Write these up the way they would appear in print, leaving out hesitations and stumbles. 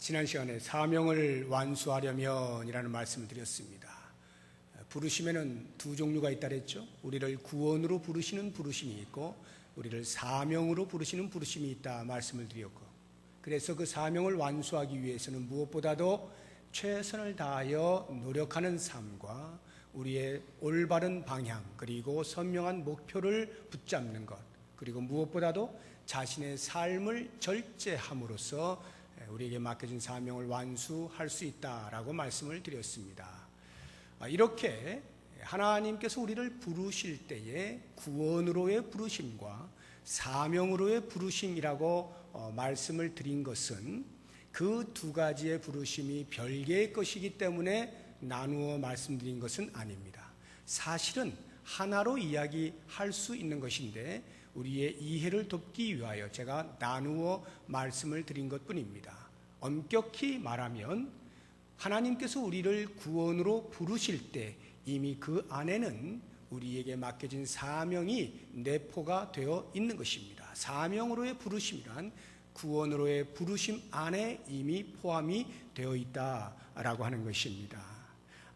지난 시간에 사명을 완수하려면이라는 말씀을 드렸습니다. 부르심에는 두 종류가 있다 그랬죠. 우리를 구원으로 부르시는 부르심이 있고 우리를 사명으로 부르시는 부르심이 있다 말씀을 드렸고, 그래서 그 사명을 완수하기 위해서는 무엇보다도 최선을 다하여 노력하는 삶과 우리의 올바른 방향 그리고 선명한 목표를 붙잡는 것, 그리고 무엇보다도 자신의 삶을 절제함으로써 우리에게 맡겨진 사명을 완수할 수 있다라고 말씀을 드렸습니다. 이렇게 하나님께서 우리를 부르실 때에 구원으로의 부르심과 사명으로의 부르심이라고 말씀을 드린 것은 그 두 가지의 부르심이 별개의 것이기 때문에 나누어 말씀드린 것은 아닙니다. 사실은 하나로 이야기할 수 있는 것인데 우리의 이해를 돕기 위하여 제가 나누어 말씀을 드린 것뿐입니다. 엄격히 말하면 하나님께서 우리를 구원으로 부르실 때 이미 그 안에는 우리에게 맡겨진 사명이 내포가 되어 있는 것입니다. 사명으로의 부르심이란 구원으로의 부르심 안에 이미 포함이 되어 있다라고 하는 것입니다.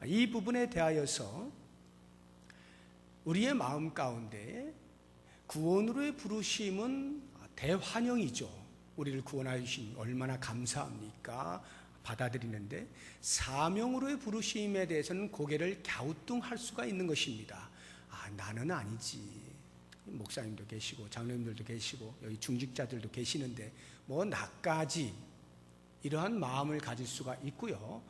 이 부분에 대하여서 우리의 마음 가운데 구원으로의 부르심은 대환영이죠. 우리를 구원하여 주신 얼마나 감사합니까? 받아들이는데, 사명으로의 부르심에 대해서는 고개를 갸우뚱할 수가 있는 것입니다. 나는 아니지. 목사님도 계시고 장로님들도 계시고 여기 중직자들도 계시는데 뭐 나까지, 이러한 마음을 가질 수가 있고요.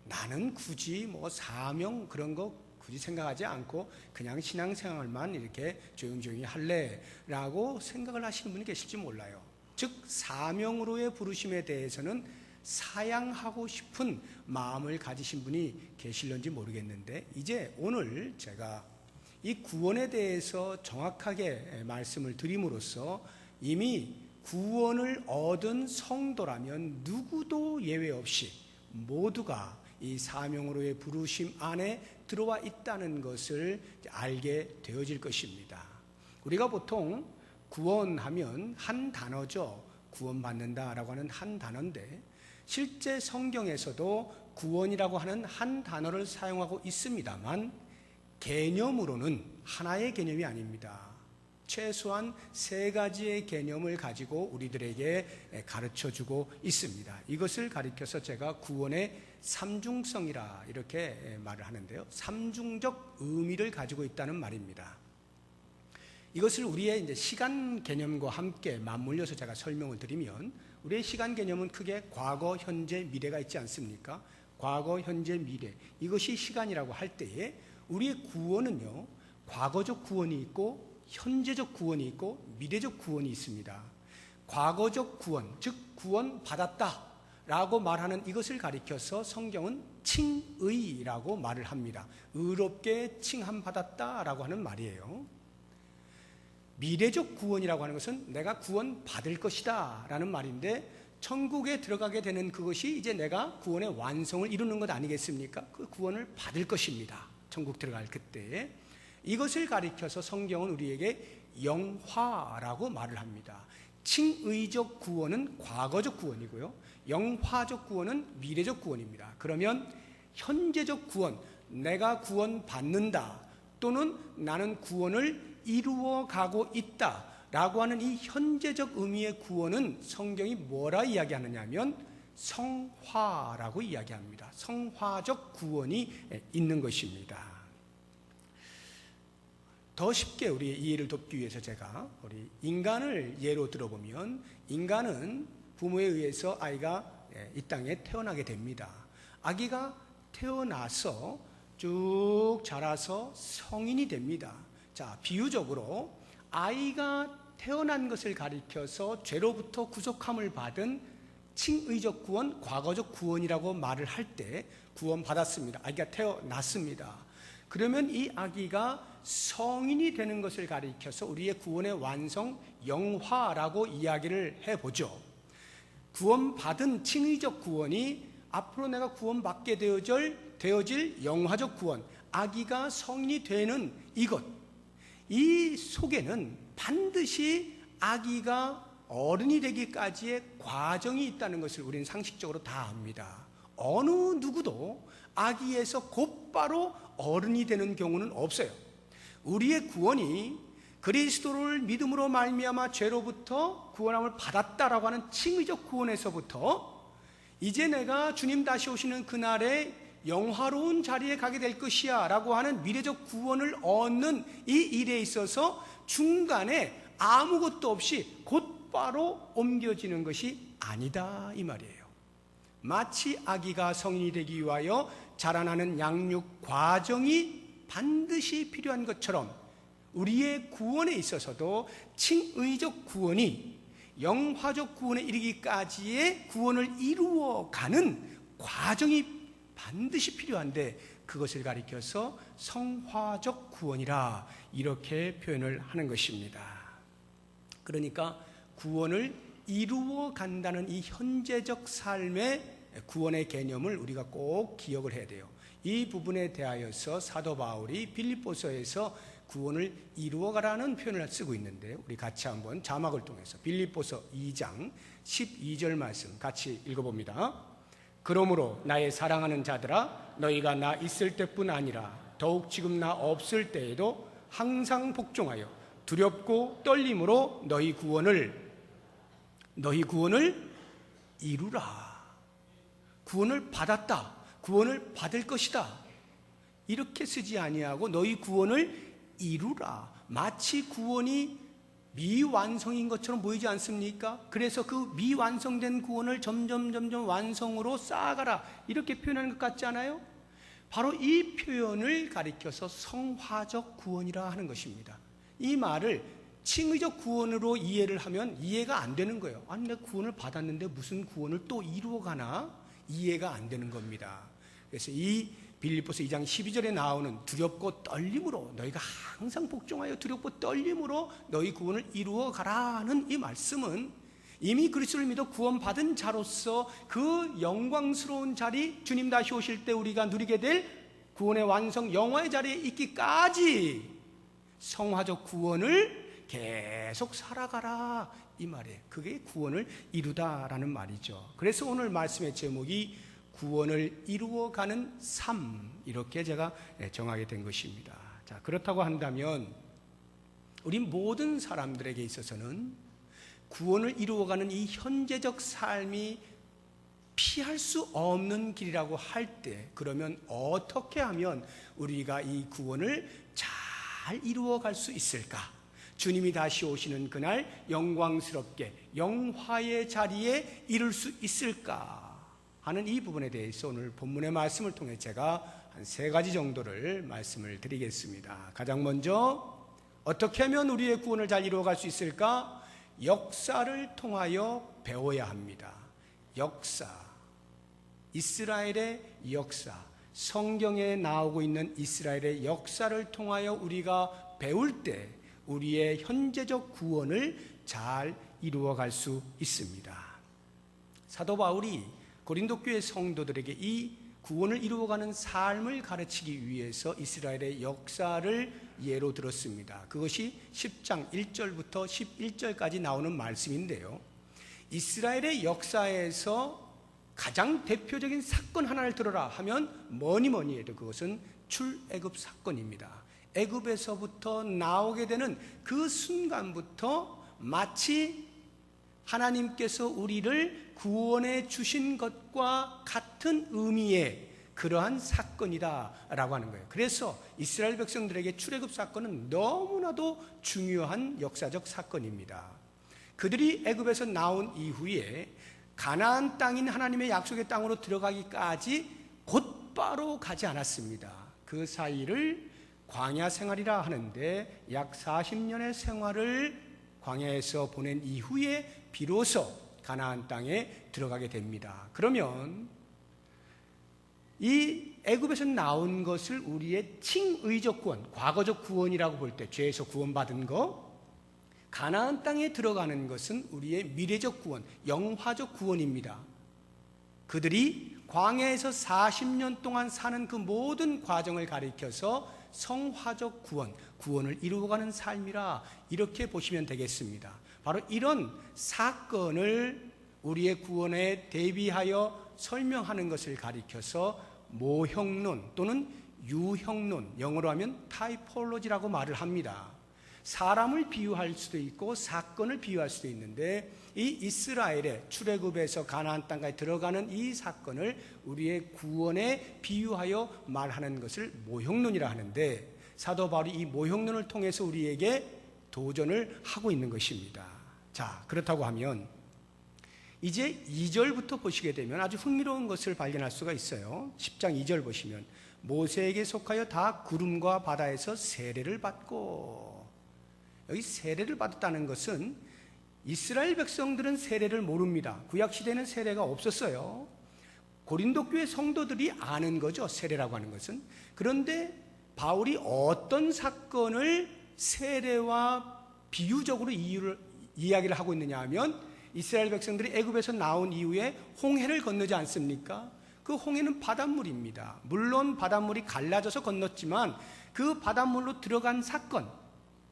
나는 굳이 뭐 사명 그런 거 굳이 생각하지 않고 그냥 신앙생활만 이렇게 조용조용히 할래라고 생각을 하시는 분이 계실지 몰라요. 즉 사명으로의 부르심에 대해서는 사양하고 싶은 마음을 가지신 분이 계실런지 모르겠는데, 이제 오늘 제가 이 구원에 대해서 정확하게 말씀을 드림으로써 이미 구원을 얻은 성도라면 누구도 예외 없이 모두가 이 사명으로의 부르심 안에 들어와 있다는 것을 알게 되어질 것입니다. 우리가 보통 구원하면 한 단어죠. 구원받는다라고 하는 한 단어인데, 실제 성경에서도 구원이라고 하는 한 단어를 사용하고 있습니다만 개념으로는 하나의 개념이 아닙니다. 최소한 세 가지의 개념을 가지고 우리들에게 가르쳐주고 있습니다. 이것을 가리켜서 제가 구원의 삼중성이라 이렇게 말을 하는데요, 삼중적 의미를 가지고 있다는 말입니다. 이것을 우리의 이제 시간 개념과 함께 맞물려서 제가 설명을 드리면, 우리의 시간 개념은 크게 과거, 현재, 미래가 있지 않습니까? 과거, 현재, 미래, 이것이 시간이라고 할 때에 우리의 구원은요, 과거적 구원이 있고 현재적 구원이 있고 미래적 구원이 있습니다. 과거적 구원, 즉 구원 받았다 라고 말하는 이것을 가리켜서 성경은 칭의라고 말을 합니다. 의롭게 칭함 받았다 라고 하는 말이에요. 미래적 구원이라고 하는 것은 내가 구원 받을 것이다 라는 말인데, 천국에 들어가게 되는 그것이 이제 내가 구원의 완성을 이루는 것 아니겠습니까? 그 구원을 받을 것입니다. 천국 들어갈 그때. 이것을 가리켜서 성경은 우리에게 영화라고 말을 합니다. 칭의적 구원은 과거적 구원이고요, 영화적 구원은 미래적 구원입니다. 그러면 현재적 구원, 내가 구원 받는다 또는 나는 구원을 이루어 가고 있다 라고 하는 이 현재적 의미의 구원은 성경이 뭐라 이야기하느냐 하면 성화라고 이야기합니다. 성화적 구원이 있는 것입니다. 더 쉽게 우리의 이해를 돕기 위해서 제가 우리 인간을 예로 들어보면, 인간은 부모에 의해서 아이가 이 땅에 태어나게 됩니다. 아기가 태어나서 쭉 자라서 성인이 됩니다. 자, 비유적으로 아이가 태어난 것을 가리켜서 죄로부터 구속함을 받은 칭의적 구원, 과거적 구원이라고 말을 할 때 구원 받았습니다. 아기가 태어났습니다. 그러면 이 아기가 성인이 되는 것을 가리켜서 우리의 구원의 완성, 영화라고 이야기를 해보죠. 구원받은 칭의적 구원이 앞으로 내가 구원받게 되어질 영화적 구원, 아기가 성인이 되는 이것, 이 속에는 반드시 아기가 어른이 되기까지의 과정이 있다는 것을 우리는 상식적으로 다 압니다. 어느 누구도 아기에서 곧바로 어른이 되는 경우는 없어요. 우리의 구원이 그리스도를 믿음으로 말미암아 죄로부터 구원함을 받았다라고 하는 칭의적 구원에서부터 이제 내가 주님 다시 오시는 그날에 영화로운 자리에 가게 될 것이야 라고 하는 미래적 구원을 얻는 이 일에 있어서 중간에 아무것도 없이 곧바로 옮겨지는 것이 아니다 이 말이에요. 마치 아기가 성인이 되기 위하여 자라나는 양육 과정이 반드시 필요한 것처럼 우리의 구원에 있어서도 칭의적 구원이 영화적 구원에 이르기까지의 구원을 이루어가는 과정이 반드시 필요한데 그것을 가리켜서 성화적 구원이라 이렇게 표현을 하는 것입니다. 그러니까 구원을 이루어 간다는 이 현재적 삶의 구원의 개념을 우리가 꼭 기억을 해야 돼요. 이 부분에 대하여서 사도 바울이 빌립보서에서 구원을 이루어가라는 표현을 쓰고 있는데 우리 같이 한번 자막을 통해서 빌립보서 2장 12절 말씀 같이 읽어봅니다. 그러므로 나의 사랑하는 자들아 너희가 나 있을 때뿐 아니라 더욱 지금 나 없을 때에도 항상 복종하여 두렵고 떨림으로 너희 구원을 이루라. 구원을 받았다. 구원을 받을 것이다. 이렇게 쓰지 아니하고 너희 구원을 이루라. 마치 구원이 미완성인 것처럼 보이지 않습니까? 그래서 그 미완성된 구원을 점점 완성으로 쌓아가라 이렇게 표현하는 것 같지 않아요? 바로 이 표현을 가리켜서 성화적 구원이라 하는 것입니다. 이 말을 칭의적 구원으로 이해를 하면 이해가 안 되는 거예요. 아니 내가 구원을 받았는데 무슨 구원을 또 이루어가나? 이해가 안 되는 겁니다. 그래서 이 빌립보서 2장 12절에 나오는 두렵고 떨림으로 너희가 항상 복종하여 두렵고 떨림으로 너희 구원을 이루어 가라는 이 말씀은 이미 그리스도를 믿어 구원받은 자로서 그 영광스러운 자리 주님 다시 오실 때 우리가 누리게 될 구원의 완성 영화의 자리에 있기까지 성화적 구원을 계속 살아가라 이 말이에요. 그게 구원을 이루다라는 말이죠. 그래서 오늘 말씀의 제목이 구원을 이루어가는 삶 이렇게 제가 정하게 된 것입니다. 자, 그렇다고 한다면 우리 모든 사람들에게 있어서는 구원을 이루어가는 이 현재적 삶이 피할 수 없는 길이라고 할 때 그러면 어떻게 하면 우리가 이 구원을 잘 이루어갈 수 있을까? 주님이 다시 오시는 그날 영광스럽게 영화의 자리에 이룰 수 있을까 하는 이 부분에 대해서 오늘 본문의 말씀을 통해 제가 한 3가지 정도를 말씀을 드리겠습니다. 가장 먼저 어떻게 하면 우리의 구원을 잘 이루어갈 수 있을까? 역사를 통하여 배워야 합니다. 역사, 이스라엘의 역사, 성경에 나오고 있는 이스라엘의 역사를 통하여 우리가 배울 때 우리의 현재적 구원을 잘 이루어갈 수 있습니다. 사도 바울이 고린도 교회 성도들에게 이 구원을 이루어가는 삶을 가르치기 위해서 이스라엘의 역사를 예로 들었습니다. 그것이 10장 1절부터 11절까지 나오는 말씀인데요. 이스라엘의 역사에서 가장 대표적인 사건 하나를 들어라 하면 뭐니 해도 그것은 출애굽 사건입니다. 애굽에서부터 나오게 되는 그 순간부터 마치 하나님께서 우리를 구원해 주신 것과 같은 의미의 그러한 사건이다라고 하는 거예요. 그래서 이스라엘 백성들에게 출애굽 사건은 너무나도 중요한 역사적 사건입니다. 그들이 애굽에서 나온 이후에 가나안 땅인 하나님의 약속의 땅으로 들어가기까지 곧바로 가지 않았습니다. 그 사이를 광야 생활이라 하는데 약 40년의 생활을 광야에서 보낸 이후에 비로소 가나안 땅에 들어가게 됩니다. 그러면 이 애굽에서 나온 것을 우리의 칭의적 구원, 과거적 구원이라고 볼 때 죄에서 구원받은 거, 가나안 땅에 들어가는 것은 우리의 미래적 구원, 영화적 구원입니다. 그들이 광야에서 40년 동안 사는 그 모든 과정을 가리켜서 성화적 구원, 구원을 이루어가는 삶이라 이렇게 보시면 되겠습니다. 바로 이런 사건을 우리의 구원에 대비하여 설명하는 것을 가리켜서 모형론 또는 유형론, 영어로 하면 타이폴로지라고 말을 합니다. 사람을 비유할 수도 있고 사건을 비유할 수도 있는데, 이 이스라엘의 출애굽에서 가나안 땅까지 들어가는 이 사건을 우리의 구원에 비유하여 말하는 것을 모형론이라 하는데, 사도 바울이 이 모형론을 통해서 우리에게 도전을 하고 있는 것입니다. 자, 그렇다고 하면 이제 2절부터 보시게 되면 아주 흥미로운 것을 발견할 수가 있어요. 10장 2절 보시면 모세에게 속하여 다 구름과 바다에서 세례를 받고, 여기 세례를 받았다는 것은 이스라엘 백성들은 세례를 모릅니다. 구약시대에는 세례가 없었어요. 고린도 교회 성도들이 아는 거죠, 세례라고 하는 것은. 그런데 바울이 어떤 사건을 세례와 비유적으로 이야기를 하고 있느냐 하면, 이스라엘 백성들이 애굽에서 나온 이후에 홍해를 건너지 않습니까? 그 홍해는 바닷물입니다. 물론 바닷물이 갈라져서 건넜지만 그 바닷물로 들어간 사건,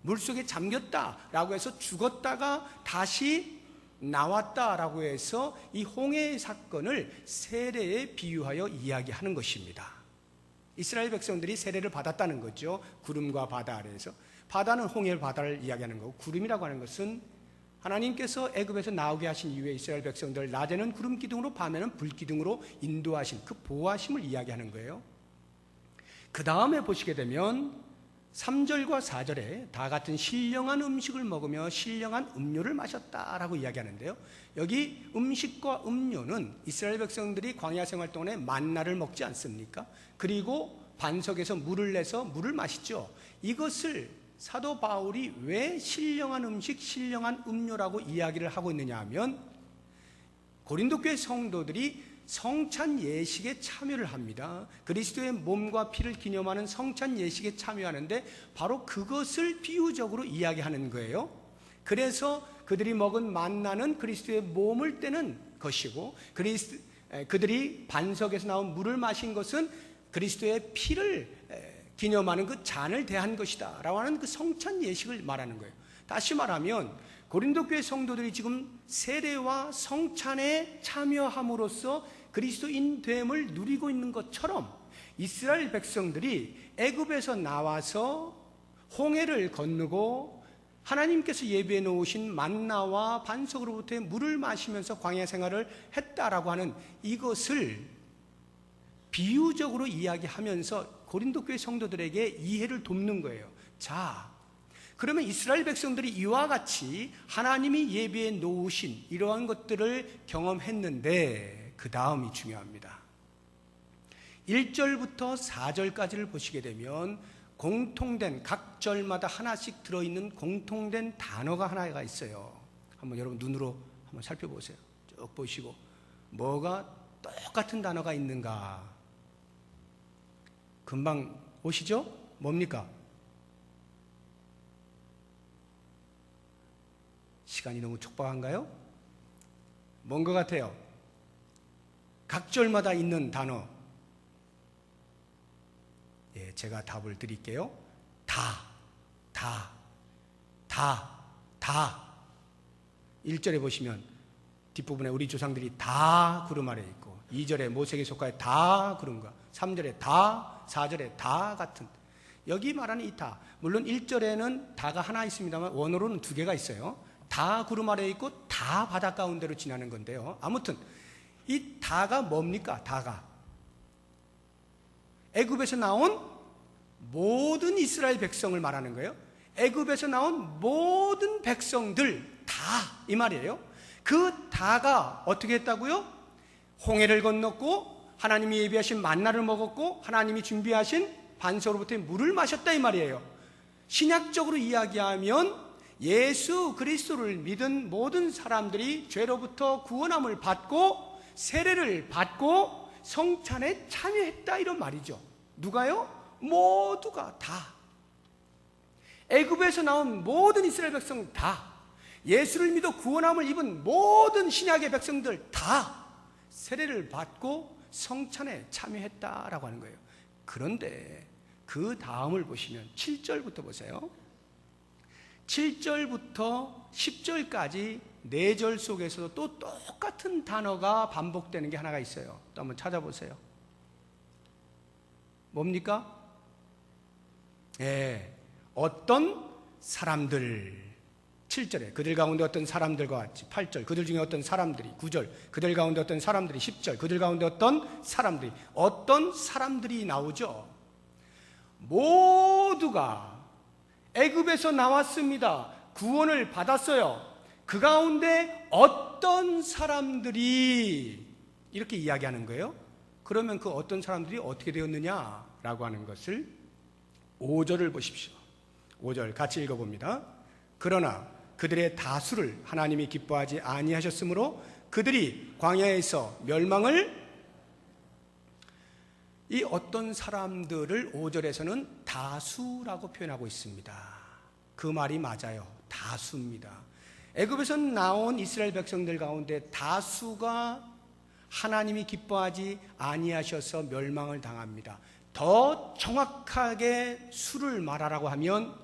물속에 잠겼다라고 해서 죽었다가 다시 나왔다라고 해서 이 홍해의 사건을 세례에 비유하여 이야기하는 것입니다. 이스라엘 백성들이 세례를 받았다는 거죠. 구름과 바다 아래에서. 바다는 홍해 바다를 이야기하는 거고, 구름이라고 하는 것은 하나님께서 애굽에서 나오게 하신 이후에 이스라엘 백성들 낮에는 구름 기둥으로 밤에는 불 기둥으로 인도하신 그 보호하심을 이야기하는 거예요. 그 다음에 보시게 되면 3절과 4절에 다 같은 신령한 음식을 먹으며 신령한 음료를 마셨다라고 이야기하는데요. 여기 음식과 음료는 이스라엘 백성들이 광야 생활 동안에 만나를 먹지 않습니까? 그리고 반석에서 물을 내서 물을 마시죠. 이것을 사도 바울이 왜 신령한 음식, 신령한 음료라고 이야기를 하고 있느냐 하면, 고린도 교회 성도들이 성찬 예식에 참여를 합니다. 그리스도의 몸과 피를 기념하는 성찬 예식에 참여하는데 바로 그것을 비유적으로 이야기하는 거예요. 그래서 그들이 먹은 만나는 그리스도의 몸을 떼는 것이고, 그들이 반석에서 나온 물을 마신 것은 그리스도의 피를 기념하는 그 잔을 대한 것이다 라고 하는 그 성찬 예식을 말하는 거예요. 다시 말하면 고린도 교회 성도들이 지금 세례와 성찬에 참여함으로써 그리스도인 됨을 누리고 있는 것처럼, 이스라엘 백성들이 애굽에서 나와서 홍해를 건너고 하나님께서 예비해 놓으신 만나와 반석으로부터의 물을 마시면서 광야 생활을 했다라고 하는 이것을 비유적으로 이야기하면서 고린도 교회 성도들에게 이해를 돕는 거예요. 자, 그러면 이스라엘 백성들이 이와 같이 하나님이 예비해 놓으신 이러한 것들을 경험했는데, 그 다음이 중요합니다. 1절부터 4절까지를 보시게 되면 공통된, 각 절마다 하나씩 들어있는 공통된 단어가 하나가 있어요. 한번 여러분 눈으로 한번 살펴보세요. 쭉 보시고 뭐가 똑같은 단어가 있는가 금방 오시죠? 뭡니까? 시간이 너무 촉박한가요? 뭔 것 같아요? 각 절마다 있는 단어. 예, 제가 답을 드릴게요. 다. 1절에 보시면 뒷부분에 우리 조상들이 다 구름 아래 있고, 2절에 모세에게 속하여 다 구름과, 3절에 다, 4절에 다 같은, 여기 말하는 이 다, 물론 1절에는 다가 하나 있습니다만 원어로는 두 개가 있어요. 다 구름 아래에 있고 다 바다 가운데로 지나는 건데요. 아무튼 이 다가 뭡니까? 다가 애굽에서 나온 모든 이스라엘 백성을 말하는 거예요. 애굽에서 나온 모든 백성들 다 이 말이에요. 그 다가 어떻게 했다고요? 홍해를 건넜고 하나님이 예비하신 만나를 먹었고 하나님이 준비하신 반석으로부터의 물을 마셨다 이 말이에요. 신약적으로 이야기하면 예수 그리스도를 믿은 모든 사람들이 죄로부터 구원함을 받고 세례를 받고 성찬에 참여했다 이런 말이죠. 누가요? 모두가 다. 애굽에서 나온 모든 이스라엘 백성 다, 예수를 믿어 구원함을 입은 모든 신약의 백성들 다 세례를 받고 성찬에 참여했다라고 하는 거예요. 그런데 그 다음을 보시면 7절부터 보세요. 7절부터 10절까지 4절 속에서도 또 똑같은 단어가 반복되는 게 하나가 있어요. 또 한번 찾아보세요. 뭡니까? 어떤 사람들. 7절에 그들 가운데 어떤 사람들과 같이, 8절 그들 중에 어떤 사람들이, 9절 그들 가운데 어떤 사람들이, 10절 그들 가운데 어떤 사람들이 나오죠. 모두가 애굽에서 나왔습니다. 구원을 받았어요. 그 가운데 어떤 사람들이, 이렇게 이야기하는 거예요. 그러면 그 어떤 사람들이 어떻게 되었느냐라고 하는 것을 5절을 보십시오. 5절 같이 읽어봅니다. 그러나 그들의 다수를 하나님이 기뻐하지 아니하셨으므로 그들이 광야에서 멸망을, 이 어떤 사람들을 5절에서는 다수라고 표현하고 있습니다. 그 말이 맞아요. 다수입니다. 애굽에서 나온 이스라엘 백성들 가운데 다수가 하나님이 기뻐하지 아니하셔서 멸망을 당합니다. 더 정확하게 수를 말하라고 하면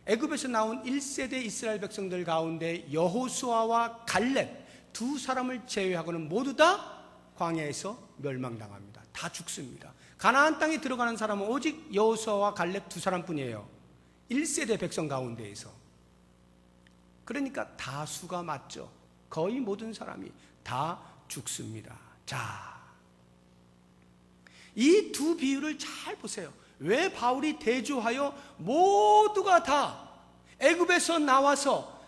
애굽에서 나온 1세대 이스라엘 백성들 가운데 여호수아와 갈렙 두 사람을 제외하고는 모두 다 광야에서 멸망당합니다. 다 죽습니다. 가나안 땅에 들어가는 사람은 오직 여호수아와 갈렙 두 사람뿐이에요. 1세대 백성 가운데에서. 그러니까 다수가 맞죠. 거의 모든 사람이 다 죽습니다. 자, 이 두 비유를 잘 보세요. 왜 바울이 대조하여 모두가 다 애굽에서 나와서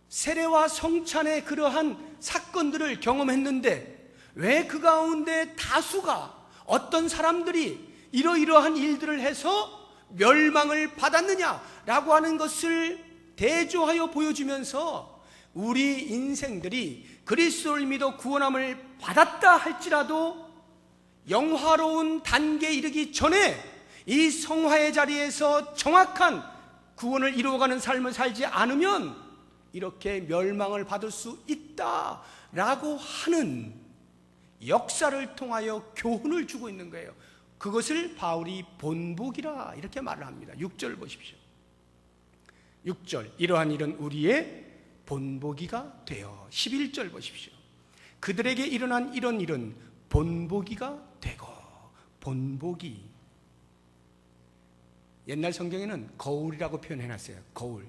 세례와 성찬의 그러한 사건들을 경험했는데 왜 그 가운데 다수가, 어떤 사람들이 이러이러한 일들을 해서 멸망을 받았느냐라고 하는 것을 대조하여 보여주면서 우리 인생들이 그리스도를 믿어 구원함을 받았다 할지라도 영화로운 단계에 이르기 전에 이 성화의 자리에서 정확한 구원을 이루어가는 삶을 살지 않으면 이렇게 멸망을 받을 수 있다라고 하는 역사를 통하여 교훈을 주고 있는 거예요. 그것을 바울이 본복이라 이렇게 말을 합니다. 6절 보십시오. 6절 이러한 일은 우리의 본보기가 되어. 11절 보십시오. 그들에게 일어난 이런 일은 본보기가 되고. 본보기, 옛날 성경에는 거울이라고 표현해놨어요. 거울.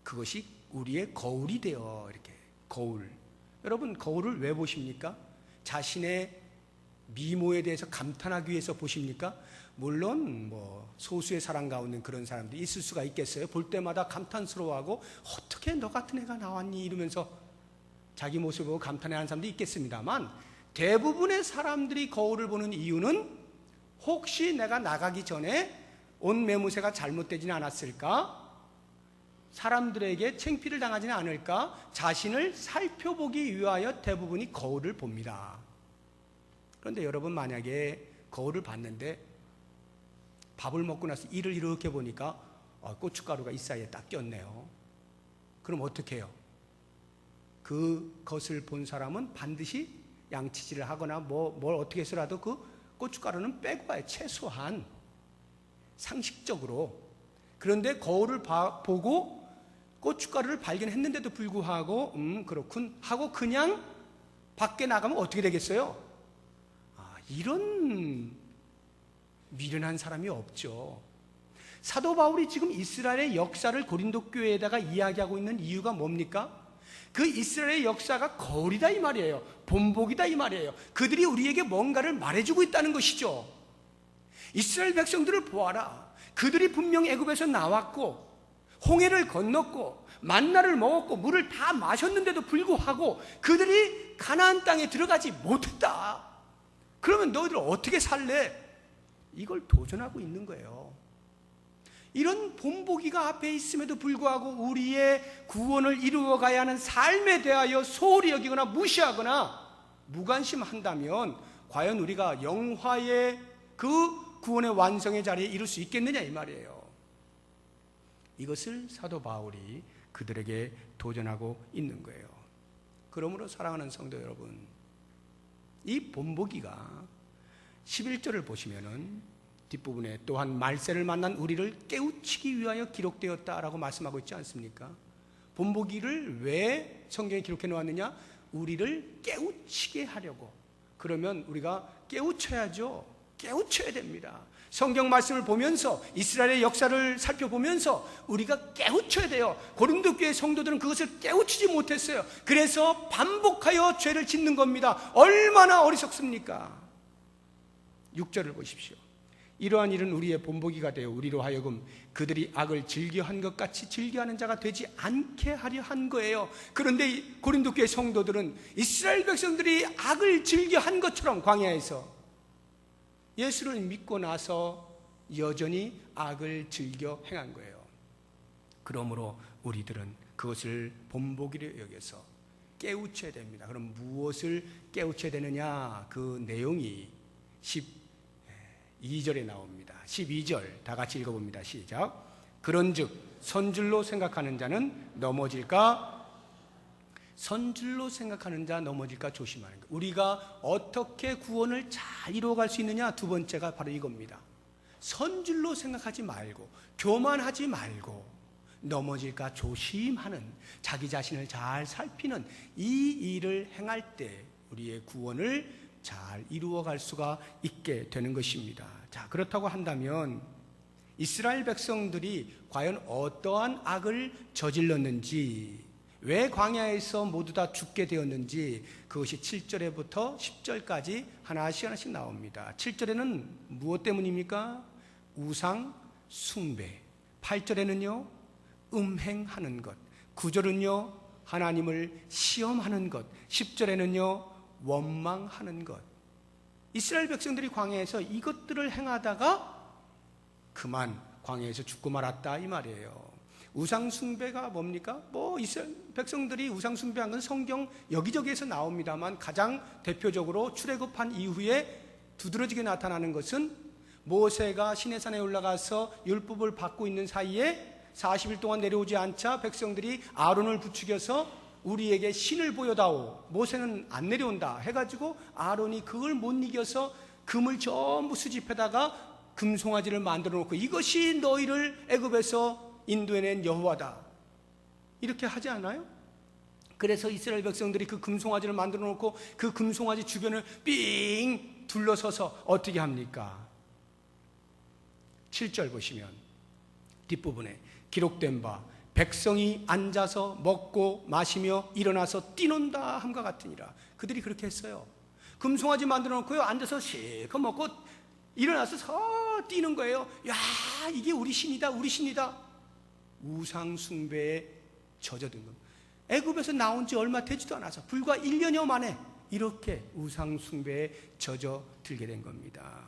그것이 우리의 거울이 되어. 이렇게 거울. 여러분, 거울을 왜 보십니까? 자신의 미모에 대해서 감탄하기 위해서 보십니까? 물론 소수의 사람 가운데 그런 사람들이 있을 수가 있겠어요. 볼 때마다 감탄스러워하고 어떻게 너 같은 애가 나왔니 이러면서 자기 모습을 보고 감탄하는 사람도 있겠습니다만, 대부분의 사람들이 거울을 보는 이유는 혹시 내가 나가기 전에 옷 매무새가 잘못되지는 않았을까? 사람들에게 창피를 당하지는 않을까? 자신을 살펴보기 위하여 대부분이 거울을 봅니다. 그런데 여러분, 만약에 거울을 봤는데 밥을 먹고 나서 이를 이렇게 보니까 고춧가루가 이 사이에 딱 꼈네요. 그럼 어떻게 해요? 그것을 본 사람은 반드시 양치질을 하거나 뭘 어떻게 해서라도 그 고춧가루는 빼고 와요. 최소한 상식적으로. 그런데 거울을 보고 고춧가루를 발견했는데도 불구하고 그렇군 하고 그냥 밖에 나가면 어떻게 되겠어요? 이런 미련한 사람이 없죠. 사도 바울이 지금 이스라엘의 역사를 고린도 교회에다가 이야기하고 있는 이유가 뭡니까? 그 이스라엘의 역사가 거울이다 이 말이에요. 본보기다 이 말이에요. 그들이 우리에게 뭔가를 말해주고 있다는 것이죠. 이스라엘 백성들을 보아라. 그들이 분명 애굽에서 나왔고 홍해를 건넜고 만나를 먹었고 물을 다 마셨는데도 불구하고 그들이 가나안 땅에 들어가지 못했다. 그러면 너희들 어떻게 살래? 이걸 도전하고 있는 거예요. 이런 본보기가 앞에 있음에도 불구하고 우리의 구원을 이루어가야 하는 삶에 대하여 소홀히 여기거나 무시하거나 무관심한다면 과연 우리가 영화의 그 구원의 완성의 자리에 이룰 수 있겠느냐 이 말이에요. 이것을 사도 바울이 그들에게 도전하고 있는 거예요. 그러므로 사랑하는 성도 여러분, 이 본보기가 11절을 보시면은 뒷부분에 또한 말세를 만난 우리를 깨우치기 위하여 기록되었다라고 말씀하고 있지 않습니까? 본보기를 왜 성경에 기록해 놓았느냐? 우리를 깨우치게 하려고. 그러면 우리가 깨우쳐야죠. 깨우쳐야 됩니다. 성경 말씀을 보면서 이스라엘의 역사를 살펴보면서 우리가 깨우쳐야 돼요. 고린도 교회 성도들은 그것을 깨우치지 못했어요. 그래서 반복하여 죄를 짓는 겁니다. 얼마나 어리석습니까? 6절을 보십시오. 이러한 일은 우리의 본보기가 되어 우리로 하여금 그들이 악을 즐겨한 것 같이 즐겨하는 자가 되지 않게 하려 한 거예요. 그런데 고린도 교회 성도들은 이스라엘 백성들이 악을 즐겨한 것처럼 광야에서 예수를 믿고 나서 여전히 악을 즐겨 행한 거예요. 그러므로 우리들은 그것을 본보기로 여겨서 깨우쳐야 됩니다. 그럼 무엇을 깨우쳐야 되느냐? 그 내용이 12절에 나옵니다. 12절 다 같이 읽어봅니다. 시작. 그런즉 선줄로 생각하는 자는 넘어질까? 선줄로 생각하는 자 넘어질까 조심하는 것. 우리가 어떻게 구원을 잘 이루어갈 수 있느냐? 두 번째가 바로 이겁니다. 선줄로 생각하지 말고 교만하지 말고 넘어질까 조심하는, 자기 자신을 잘 살피는 이 일을 행할 때 우리의 구원을 잘 이루어갈 수가 있게 되는 것입니다. 자, 그렇다고 한다면 이스라엘 백성들이 과연 어떠한 악을 저질렀는지, 왜 광야에서 모두 다 죽게 되었는지 그것이 7절에부터 10절까지 하나씩 하나씩 나옵니다. 7절에는 무엇 때문입니까? 우상 숭배. 8절에는요 음행하는 것. 9절은요 하나님을 시험하는 것. 10절에는요 원망하는 것. 이스라엘 백성들이 광야에서 이것들을 행하다가 그만 광야에서 죽고 말았다 이 말이에요. 우상숭배가 뭡니까? 이스라엘 백성들이 우상숭배한 건 성경 여기저기에서 나옵니다만 가장 대표적으로 출애굽한 이후에 두드러지게 나타나는 것은 모세가 시내산에 올라가서 율법을 받고 있는 사이에 40일 동안 내려오지 않자 백성들이 아론을 부추겨서 우리에게 신을 보여다오, 모세는 안 내려온다 해가지고 아론이 그걸 못 이겨서 금을 전부 수집해다가 금송아지를 만들어 놓고 이것이 너희를 애굽에서 인도해낸 여호와다 이렇게 하지 않아요? 그래서 이스라엘 백성들이 그 금송아지를 만들어 놓고 그 금송아지 주변을 삥 둘러서서 어떻게 합니까? 7절 보시면 뒷부분에 기록된 바 백성이 앉아서 먹고 마시며 일어나서 뛰논다 함과 같으니라. 그들이 그렇게 했어요. 금송아지 만들어 놓고요 앉아서 실컷 먹고 일어나서 뛰는 거예요. 야, 이게 우리 신이다, 우리 신이다. 우상 숭배에 젖어든 겁니다. 애굽에서 나온 지 얼마 되지도 않아서 불과 1년여 만에 이렇게 우상 숭배에 젖어들게 된 겁니다.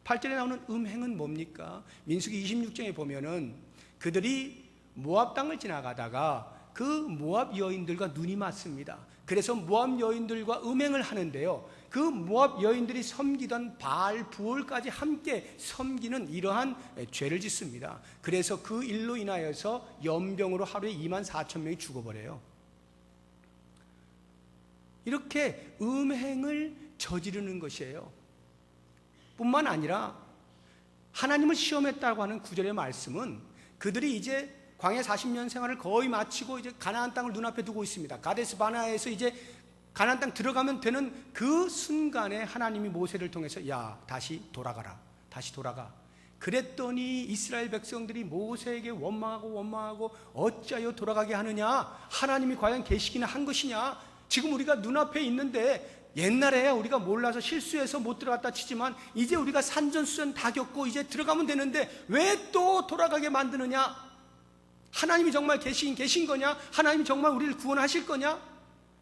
8절에 나오는 음행은 뭡니까? 민수기 26장에 보면은 그들이 모압 땅을 지나가다가 그 모압 여인들과 눈이 맞습니다. 그래서 모압 여인들과 음행을 하는데요, 그 모압 여인들이 섬기던 바알 부올까지 함께 섬기는 이러한 죄를 짓습니다. 그래서 그 일로 인하여서 연병으로 하루에 24,000명이 죽어버려요. 이렇게 음행을 저지르는 것이에요. 뿐만 아니라 하나님을 시험했다고 하는 9절의 말씀은 그들이 이제 광야 40년 생활을 거의 마치고 이제 가나안 땅을 눈앞에 두고 있습니다. 가데스 바네아에서 이제 가나안 땅 들어가면 되는 그 순간에 하나님이 모세를 통해서 야, 다시 돌아가라. 다시 돌아가. 그랬더니 이스라엘 백성들이 모세에게 원망하고 어찌하여 돌아가게 하느냐? 하나님이 과연 계시기나 한 것이냐? 지금 우리가 눈앞에 있는데 옛날에 우리가 몰라서 실수해서 못 들어갔다 치지만 이제 우리가 산전수전 다 겪고 이제 들어가면 되는데 왜 또 돌아가게 만드느냐? 하나님이 정말 계신 거냐? 하나님이 정말 우리를 구원하실 거냐?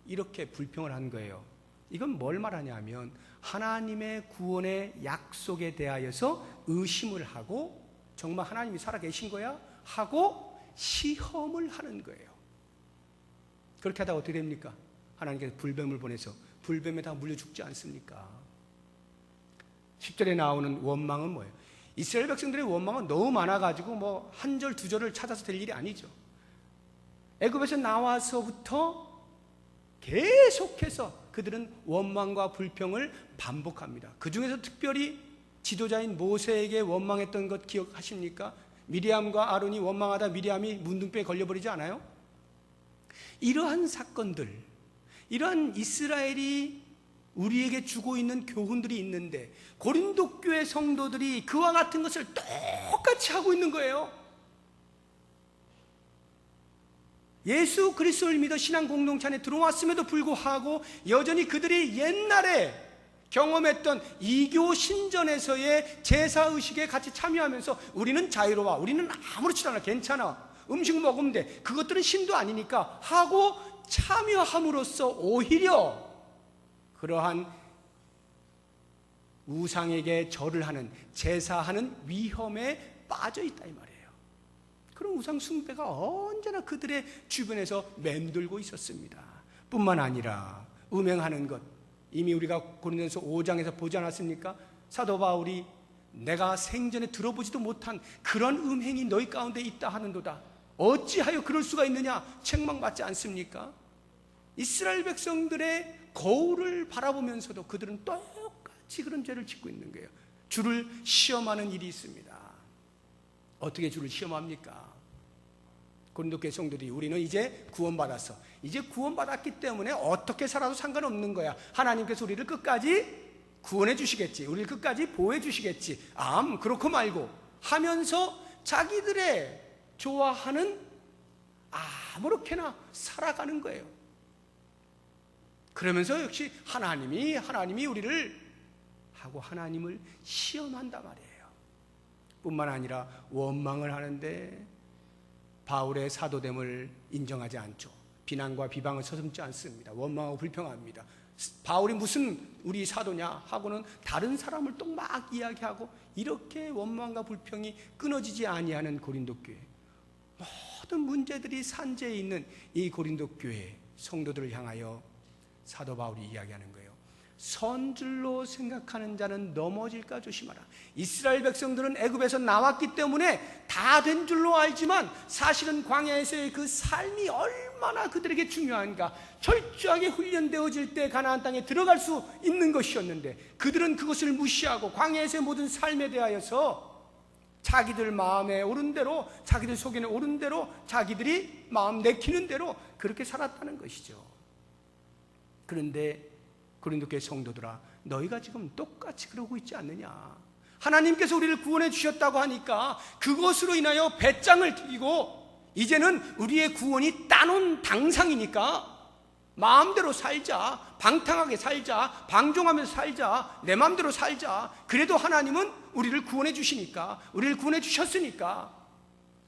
이렇게 불평을 한 거예요. 이건 뭘 말하냐면 하나님의 구원의 약속에 대하여서 의심을 하고 정말 하나님이 살아계신 거야? 하고 시험을 하는 거예요. 그렇게 하다가 어떻게 됩니까? 하나님께서 불뱀을 보내서 불뱀에 다 물려 죽지 않습니까? 10절에 나오는 원망은 뭐예요? 이스라엘 백성들의 원망은 너무 많아가지고 한 절 두 절을 찾아서 될 일이 아니죠. 애굽에서 나와서부터 계속해서 그들은 원망과 불평을 반복합니다. 그 중에서 특별히 지도자인 모세에게 원망했던 것 기억하십니까? 미리암과 아론이 원망하다 미리암이 문둥병에 걸려버리지 않아요? 이러한 사건들, 이러한 이스라엘이 우리에게 주고 있는 교훈들이 있는데 고린도 교회 성도들이 그와 같은 것을 똑같이 하고 있는 거예요. 예수 그리스도를 믿어 신앙 공동체 안에 들어왔음에도 불구하고 여전히 그들이 옛날에 경험했던 이교 신전에서의 제사의식에 같이 참여하면서 우리는 자유로워, 우리는 아무렇지도 않아, 괜찮아, 음식 먹으면 돼, 그것들은 신도 아니니까 하고 참여함으로써 오히려 그러한 우상에게 절을 하는, 제사하는 위험에 빠져 있다 이 말이에요. 그런 우상 숭배가 언제나 그들의 주변에서 맴돌고 있었습니다. 뿐만 아니라 음행하는 것, 이미 우리가 고린도전서 5장에서 보지 않았습니까? 사도 바울이 내가 생전에 들어보지도 못한 그런 음행이 너희 가운데 있다 하는도다. 어찌하여 그럴 수가 있느냐 책망받지 않습니까? 이스라엘 백성들의 거울을 바라보면서도 그들은 똑같이 그런 죄를 짓고 있는 거예요. 주를 시험하는 일이 있습니다. 어떻게 주를 시험합니까? 고린도 교회 성도들이 우리는 이제 구원받았어, 이제 구원받았기 때문에 어떻게 살아도 상관없는 거야, 하나님께서 우리를 끝까지 구원해 주시겠지, 우리를 끝까지 보호해 주시겠지, 그렇고 말고 하면서 자기들의 좋아하는 아무렇게나 살아가는 거예요. 그러면서 역시 하나님이 우리를 하고 하나님을 시험한단 말이에요. 뿐만 아니라 원망을 하는데 바울의 사도됨을 인정하지 않죠. 비난과 비방을 서슴지 않습니다. 원망하고 불평합니다. 바울이 무슨 우리 사도냐 하고는 다른 사람을 또 막 이야기하고, 이렇게 원망과 불평이 끊어지지 아니하는 고린도 교회, 모든 문제들이 산재해 있는 이 고린도 교회 성도들을 향하여 사도 바울이 이야기하는 거예요. 선줄로 생각하는 자는 넘어질까 조심하라. 이스라엘 백성들은 애굽에서 나왔기 때문에 다 된 줄로 알지만 사실은 광야에서의 그 삶이 얼마나 그들에게 중요한가, 철저하게 훈련되어질 때 가나안 땅에 들어갈 수 있는 것이었는데 그들은 그것을 무시하고 광야에서의 모든 삶에 대하여서 자기들 마음에 오른 대로, 자기들 속에는 오른 대로, 자기들이 마음 내키는 대로 그렇게 살았다는 것이죠. 그런데 고린도 교회 성도들아, 너희가 지금 똑같이 그러고 있지 않느냐. 하나님께서 우리를 구원해 주셨다고 하니까 그것으로 인하여 배짱을 튀기고 이제는 우리의 구원이 따놓은 당상이니까 마음대로 살자, 방탕하게 살자, 방종하면서 살자, 내 마음대로 살자, 그래도 하나님은 우리를 구원해 주시니까, 우리를 구원해 주셨으니까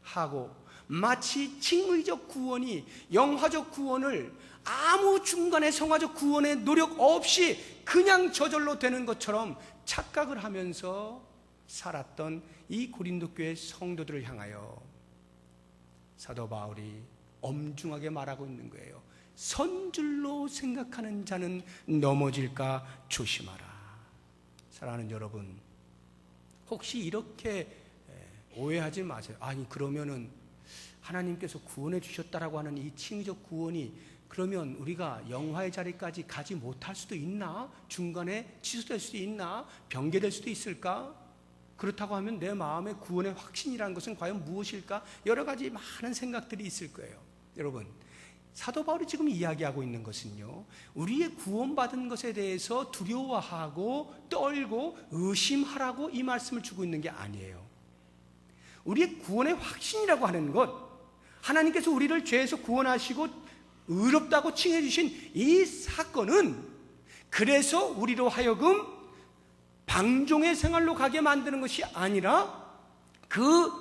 하고, 마치 칭의적 구원이 영화적 구원을 아무 중간에 성화적 구원의 노력 없이 그냥 저절로 되는 것처럼 착각을 하면서 살았던 이 고린도 교회 성도들을 향하여 사도 바울이 엄중하게 말하고 있는 거예요. 선줄로 생각하는 자는 넘어질까 조심하라. 사랑하는 여러분, 혹시 이렇게 오해하지 마세요. 아니 그러면은 하나님께서 구원해 주셨다라고 하는 이 칭의적 구원이 그러면 우리가 영화의 자리까지 가지 못할 수도 있나? 중간에 취소될 수도 있나? 변개될 수도 있을까? 그렇다고 하면 내 마음의 구원의 확신이라는 것은 과연 무엇일까? 여러 가지 많은 생각들이 있을 거예요. 여러분, 사도 바울이 지금 이야기하고 있는 것은요, 우리의 구원받은 것에 대해서 두려워하고 떨고 의심하라고 이 말씀을 주고 있는 게 아니에요. 우리의 구원의 확신이라고 하는 것, 하나님께서 우리를 죄에서 구원하시고 의롭다고 칭해 주신 이 사건은 그래서 우리로 하여금 방종의 생활로 가게 만드는 것이 아니라 그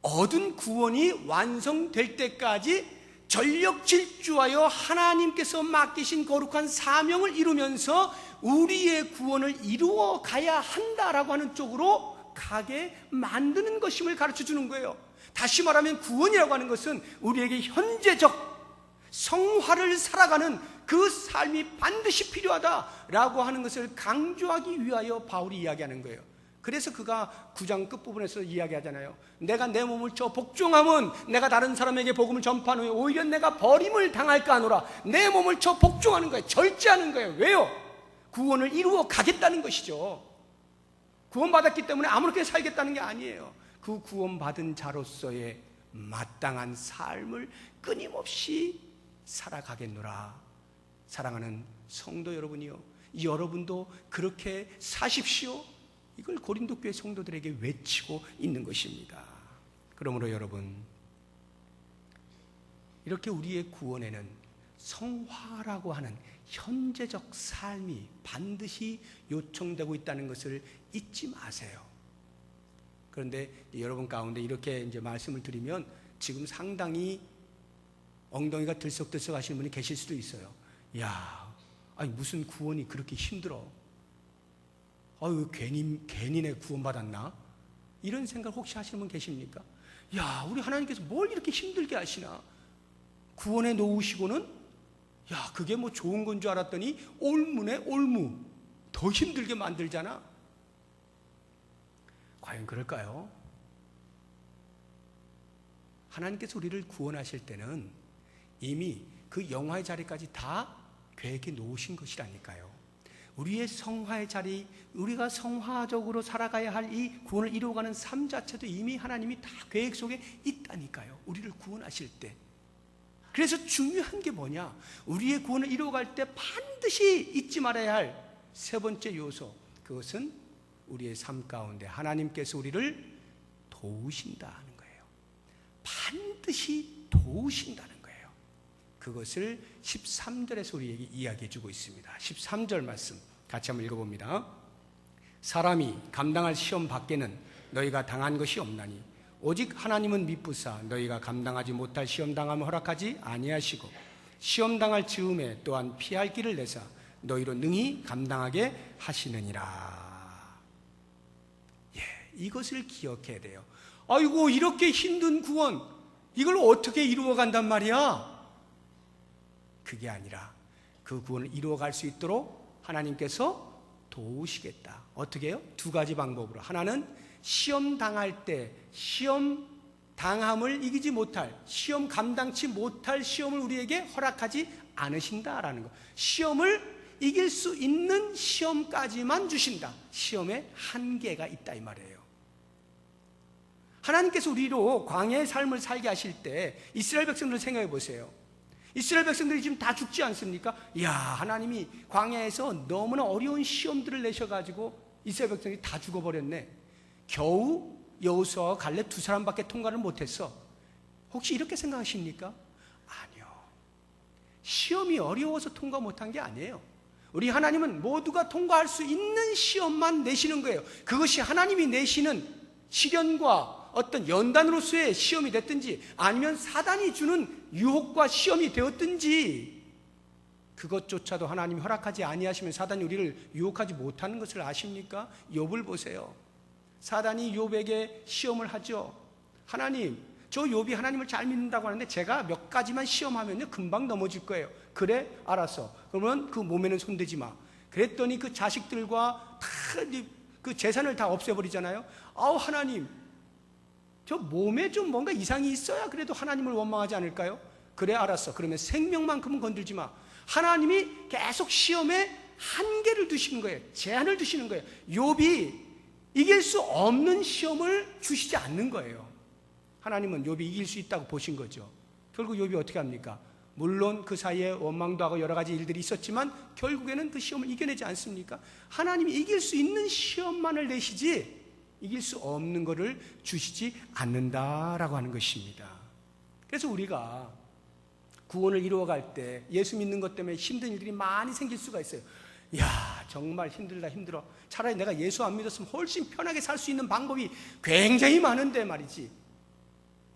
얻은 구원이 완성될 때까지 전력 질주하여 하나님께서 맡기신 거룩한 사명을 이루면서 우리의 구원을 이루어 가야 한다라고 하는 쪽으로 가게 만드는 것임을 가르쳐 주는 거예요. 다시 말하면 구원이라고 하는 것은 우리에게 현재적 성화를 살아가는 그 삶이 반드시 필요하다라고 하는 것을 강조하기 위하여 바울이 이야기하는 거예요. 그래서 그가 9장 끝부분에서 이야기하잖아요. 내가 내 몸을 쳐 복종하면 내가 다른 사람에게 복음을 전파한 후에 오히려 내가 버림을 당할까 하노라. 내 몸을 쳐 복종하는 거예요. 절제하는 거예요. 왜요? 구원을 이루어 가겠다는 것이죠. 구원받았기 때문에 아무렇게 살겠다는 게 아니에요. 그 구원받은 자로서의 마땅한 삶을 끊임없이 살아가겠노라. 사랑하는 성도 여러분이요, 여러분도 그렇게 사십시오. 이걸 고린도 교회 성도들에게 외치고 있는 것입니다. 그러므로 여러분, 이렇게 우리의 구원에는 성화라고 하는 현재적 삶이 반드시 요청되고 있다는 것을 잊지 마세요. 그런데 여러분 가운데 이렇게 이제 말씀을 드리면 지금 상당히 엉덩이가 들썩들썩 하시는 분이 계실 수도 있어요. 야, 아니 무슨 구원이 그렇게 힘들어? 아유, 괜히 내 구원받았나? 이런 생각 혹시 하시는 분 계십니까? 야, 우리 하나님께서 뭘 이렇게 힘들게 하시나? 구원해 놓으시고는, 야, 그게 뭐 좋은 건 줄 알았더니 올무네, 올무. 더 힘들게 만들잖아. 과연 그럴까요? 하나님께서 우리를 구원하실 때는 이미 그 영화의 자리까지 다 계획해 놓으신 것이라니까요. 우리의 성화의 자리, 우리가 성화적으로 살아가야 할 이 구원을 이루어가는 삶 자체도 이미 하나님이 다 계획 속에 있다니까요. 우리를 구원하실 때. 그래서 중요한 게 뭐냐? 우리의 구원을 이루어갈 때 반드시 잊지 말아야 할 세 번째 요소, 그것은 우리의 삶 가운데 하나님께서 우리를 도우신다는 거예요. 반드시 도우신다는 거예요. 그것을 13절에서 우리에게 이야기해 주고 있습니다. 13절 말씀 같이 한번 읽어봅니다. 사람이 감당할 시험 밖에는 너희가 당한 것이 없나니 오직 하나님은 미쁘사 너희가 감당하지 못할 시험 당함을 허락하지 아니하시고 시험 당할 즈음에 또한 피할 길을 내사 너희로 능히 감당하게 하시느니라. 예, 이것을 기억해야 돼요. 아이고, 이렇게 힘든 구원, 이걸 어떻게 이루어간단 말이야? 그게 아니라 그 구원을 이루어갈 수 있도록 하나님께서 도우시겠다. 어떻게 해요? 두 가지 방법으로. 하나는 시험 당할 때 시험 당함을 이기지 못할, 시험 감당치 못할 시험을 우리에게 허락하지 않으신다라는 거. 시험을 이길 수 있는 시험까지만 주신다. 시험에 한계가 있다 이 말이에요. 하나님께서 우리로 광야의 삶을 살게 하실 때 이스라엘 백성들을 생각해 보세요. 이스라엘 백성들이 지금 다 죽지 않습니까? 이야, 하나님이 광야에서 너무나 어려운 시험들을 내셔가지고 이스라엘 백성들이 다 죽어버렸네. 겨우 여호수아와 갈렙 두 사람밖에 통과를 못했어. 혹시 이렇게 생각하십니까? 아니요. 시험이 어려워서 통과 못한 게 아니에요. 우리 하나님은 모두가 통과할 수 있는 시험만 내시는 거예요. 그것이 하나님이 내시는 시련과 어떤 연단으로서의 시험이 됐든지 아니면 사단이 주는 유혹과 시험이 되었든지 그것조차도 하나님이 허락하지 아니하시면 사단이 우리를 유혹하지 못하는 것을 아십니까? 욥을 보세요. 사단이 욥에게 시험을 하죠. 하나님, 저 욥이 하나님을 잘 믿는다고 하는데 제가 몇 가지만 시험하면요 금방 넘어질 거예요. 그래? 알았어. 그러면 그 몸에는 손대지 마. 그랬더니 그 자식들과 다 그 재산을 다 없애버리잖아요. 아우, 하나님, 저 몸에 좀 뭔가 이상이 있어야 그래도 하나님을 원망하지 않을까요? 그래, 알았어. 그러면 생명만큼은 건들지 마. 하나님이 계속 시험에 한계를 두시는 거예요. 제한을 두시는 거예요. 욥이 이길 수 없는 시험을 주시지 않는 거예요. 하나님은 욥이 이길 수 있다고 보신 거죠. 결국 욥이 어떻게 합니까? 물론 그 사이에 원망도 하고 여러 가지 일들이 있었지만 결국에는 그 시험을 이겨내지 않습니까? 하나님이 이길 수 있는 시험만을 내시지 이길 수 없는 것을 주시지 않는다라고 하는 것입니다. 그래서 우리가 구원을 이루어갈 때 예수 믿는 것 때문에 힘든 일들이 많이 생길 수가 있어요. 야, 정말 힘들다, 힘들어. 차라리 내가 예수 안 믿었으면 훨씬 편하게 살 수 있는 방법이 굉장히 많은데 말이지.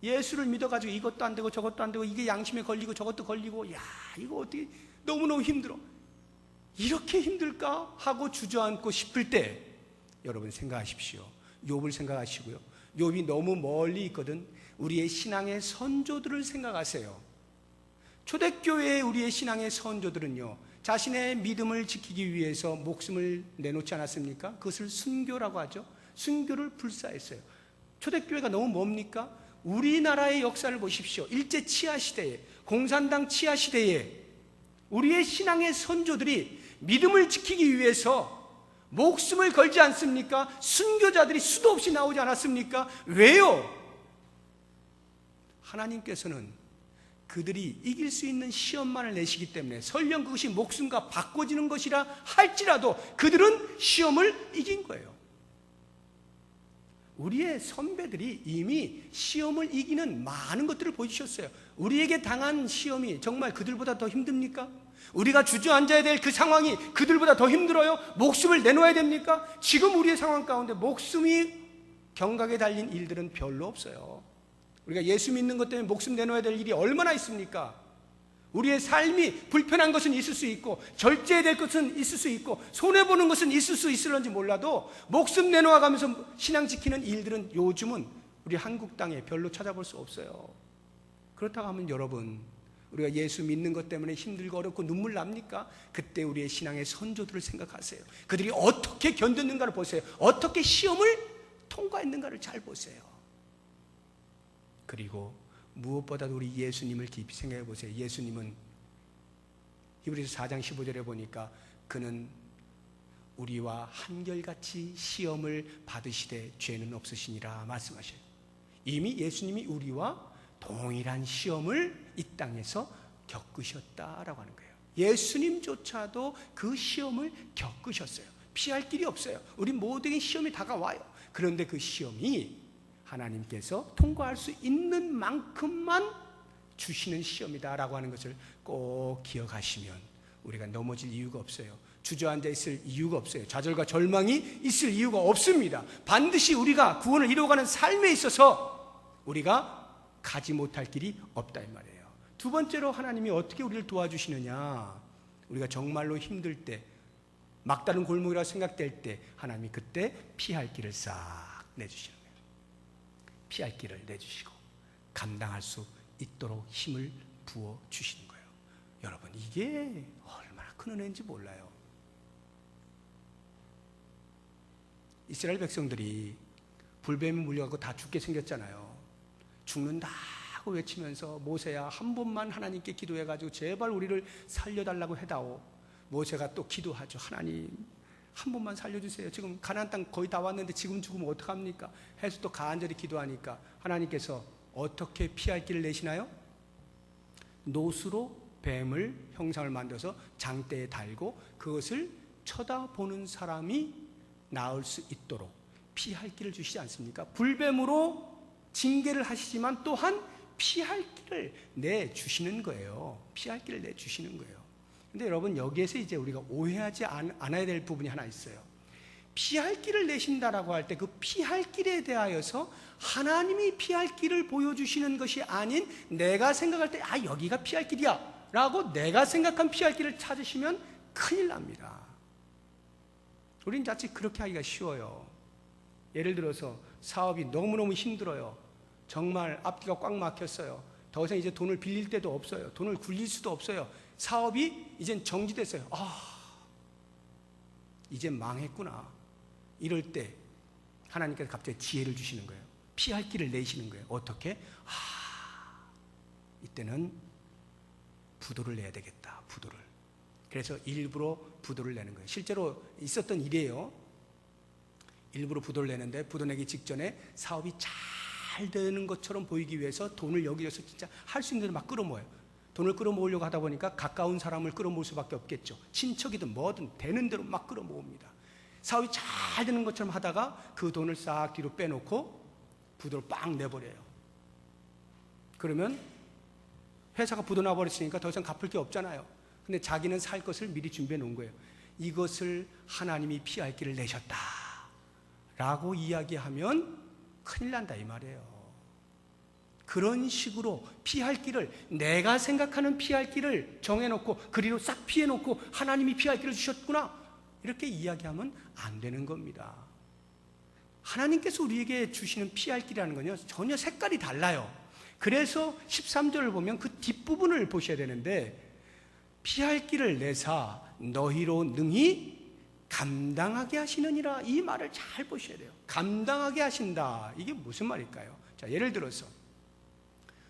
예수를 믿어가지고 이것도 안 되고 저것도 안 되고 이게 양심에 걸리고 저것도 걸리고, 야, 이거 어떻게 너무너무 힘들어. 이렇게 힘들까 하고 주저앉고 싶을 때 여러분 생각하십시오. 욥을 생각하시고요. 욥이 너무 멀리 있거든. 우리의 신앙의 선조들을 생각하세요. 초대교회의 우리의 신앙의 선조들은요, 자신의 믿음을 지키기 위해서 목숨을 내놓지 않았습니까? 그것을 순교라고 하죠. 순교를 불사했어요. 초대교회가 너무 뭡니까? 우리나라의 역사를 보십시오. 일제 치하 시대에, 공산당 치하 시대에 우리의 신앙의 선조들이 믿음을 지키기 위해서 목숨을 걸지 않습니까? 순교자들이 수도 없이 나오지 않았습니까? 왜요? 하나님께서는 그들이 이길 수 있는 시험만을 내시기 때문에, 설령 그것이 목숨과 바꿔지는 것이라 할지라도 그들은 시험을 이긴 거예요. 우리의 선배들이 이미 시험을 이기는 많은 것들을 보여주셨어요. 우리에게 당한 시험이 정말 그들보다 더 힘듭니까? 우리가 주저앉아야 될 그 상황이 그들보다 더 힘들어요? 목숨을 내놓아야 됩니까? 지금 우리의 상황 가운데 목숨이 경각에 달린 일들은 별로 없어요. 우리가 예수 믿는 것 때문에 목숨 내놓아야 될 일이 얼마나 있습니까? 우리의 삶이 불편한 것은 있을 수 있고, 절제해야 될 것은 있을 수 있고, 손해보는 것은 있을 수 있을런지 몰라도 목숨 내놓아가면서 신앙 지키는 일들은 요즘은 우리 한국 땅에 별로 찾아볼 수 없어요. 그렇다고 하면 여러분, 우리가 예수 믿는 것 때문에 힘들고 어렵고 눈물 납니까? 그때 우리의 신앙의 선조들을 생각하세요. 그들이 어떻게 견뎠는가를 보세요. 어떻게 시험을 통과했는가를 잘 보세요. 그리고 무엇보다도 우리 예수님을 깊이 생각해 보세요. 예수님은 히브리서 4장 15절에 보니까 그는 우리와 한결같이 시험을 받으시되 죄는 없으시니라 말씀하셔요. 이미 예수님이 우리와 동일한 시험을 이 땅에서 겪으셨다라고 하는 거예요. 예수님조차도 그 시험을 겪으셨어요. 피할 길이 없어요. 우리 모두에게 시험이 다가와요. 그런데 그 시험이 하나님께서 통과할 수 있는 만큼만 주시는 시험이다라고 하는 것을 꼭 기억하시면 우리가 넘어질 이유가 없어요. 주저앉아 있을 이유가 없어요. 좌절과 절망이 있을 이유가 없습니다. 반드시 우리가 구원을 이루어가는 삶에 있어서 우리가 가지 못할 길이 없다 이 말이에요. 두 번째로 하나님이 어떻게 우리를 도와주시느냐, 우리가 정말로 힘들 때, 막다른 골목이라고 생각될 때 하나님이 그때 피할 길을 싹 내주시는 거예요. 피할 길을 내주시고 감당할 수 있도록 힘을 부어주시는 거예요. 여러분, 이게 얼마나 큰 은혜인지 몰라요. 이스라엘 백성들이 불뱀에 물려가고 다 죽게 생겼잖아요. 죽는다고 외치면서 모세야 한 번만 하나님께 기도해가지고 제발 우리를 살려달라고 해다오. 모세가 또 기도하죠. 하나님 한 번만 살려주세요. 지금 가나안 땅 거의 다 왔는데 지금 죽으면 어떡합니까? 해서 또 간절히 기도하니까 하나님께서 어떻게 피할 길을 내시나요? 노수로 뱀을 형상을 만들어서 장대에 달고 그것을 쳐다보는 사람이 나을 수 있도록 피할 길을 주시지 않습니까? 불뱀으로 징계를 하시지만 또한 피할 길을 내주시는 거예요. 피할 길을 내주시는 거예요. 근데 여러분, 여기에서 이제 우리가 오해하지 않아야 될 부분이 하나 있어요. 피할 길을 내신다라고 할 때 그 피할 길에 대하여서 하나님이 피할 길을 보여주시는 것이 아닌 내가 생각할 때 여기가 피할 길이야 라고 내가 생각한 피할 길을 찾으시면 큰일 납니다. 우린 자칫 그렇게 하기가 쉬워요. 예를 들어서 사업이 너무너무 힘들어요. 정말 앞뒤가 꽉 막혔어요. 더 이상 이제 돈을 빌릴 데도 없어요. 돈을 굴릴 수도 없어요. 사업이 이젠 정지됐어요. 이제 망했구나. 이럴 때 하나님께서 갑자기 지혜를 주시는 거예요. 피할 길을 내시는 거예요. 어떻게? 이때는 부도를 내야 되겠다. 부도를. 그래서 일부러 부도를 내는 거예요. 실제로 있었던 일이에요. 일부러 부도를 내는데 부도 내기 직전에 사업이 잘 되는 것처럼 보이기 위해서 돈을 여기저기서 진짜 할 수 있는 대로 막 끌어모아요. 돈을 끌어모으려고 하다 보니까 가까운 사람을 끌어모을 수밖에 없겠죠. 친척이든 뭐든 되는 대로 막 끌어모읍니다. 사업이 잘 되는 것처럼 하다가 그 돈을 싹 뒤로 빼놓고 부도를 빵 내버려요. 그러면 회사가 부도 나버렸으니까 더 이상 갚을 게 없잖아요. 근데 자기는 살 것을 미리 준비해 놓은 거예요. 이것을 하나님이 피할 길을 내셨다 라고 이야기하면 큰일 난다 이 말이에요. 그런 식으로 피할 길을, 내가 생각하는 피할 길을 정해놓고 그리로 싹 피해놓고 하나님이 피할 길을 주셨구나 이렇게 이야기하면 안 되는 겁니다. 하나님께서 우리에게 주시는 피할 길이라는 건요 전혀 색깔이 달라요. 그래서 13절을 보면 그 뒷부분을 보셔야 되는데, 피할 길을 내사 너희로 능히 감당하게 하시느니라, 이 말을 잘 보셔야 돼요. 감당하게 하신다, 이게 무슨 말일까요? 자, 예를 들어서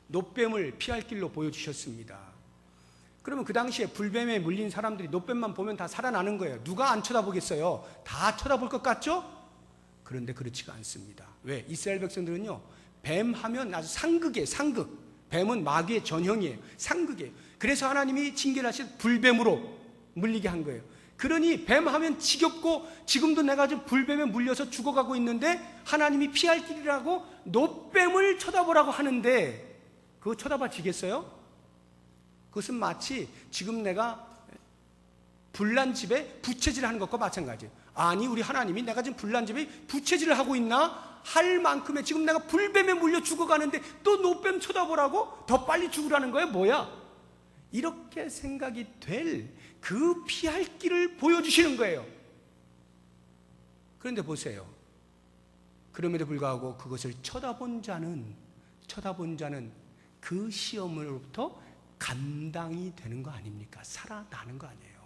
노뱀을 피할 길로 보여주셨습니다. 그러면 그 당시에 불뱀에 물린 사람들이 노뱀만 보면 다 살아나는 거예요. 누가 안 쳐다보겠어요? 다 쳐다볼 것 같죠? 그런데 그렇지가 않습니다. 왜? 이스라엘 백성들은요, 뱀 하면 아주 상극이에요. 상극. 뱀은 마귀의 전형이에요. 상극이에요. 그래서 하나님이 징계를 하신 불뱀으로 물리게 한 거예요. 그러니 뱀 하면 지겹고 지금도 내가 지금 불뱀에 물려서 죽어가고 있는데 하나님이 피할 길이라고 노뱀을 쳐다보라고 하는데 그거 쳐다봐 지겠어요? 그것은 마치 지금 내가 불난 집에 부채질을 하는 것과 마찬가지예요. 아니, 우리 하나님이 내가 지금 불난 집에 부채질을 하고 있나 할 만큼의, 지금 내가 불뱀에 물려 죽어가는데 또 노뱀 쳐다보라고? 더 빨리 죽으라는 거예요? 뭐야? 이렇게 생각이 될 그 피할 길을 보여주시는 거예요. 그런데 보세요. 그럼에도 불구하고 그것을 쳐다본 자는 그 시험으로부터 감당이 되는 거 아닙니까? 살아나는 거 아니에요.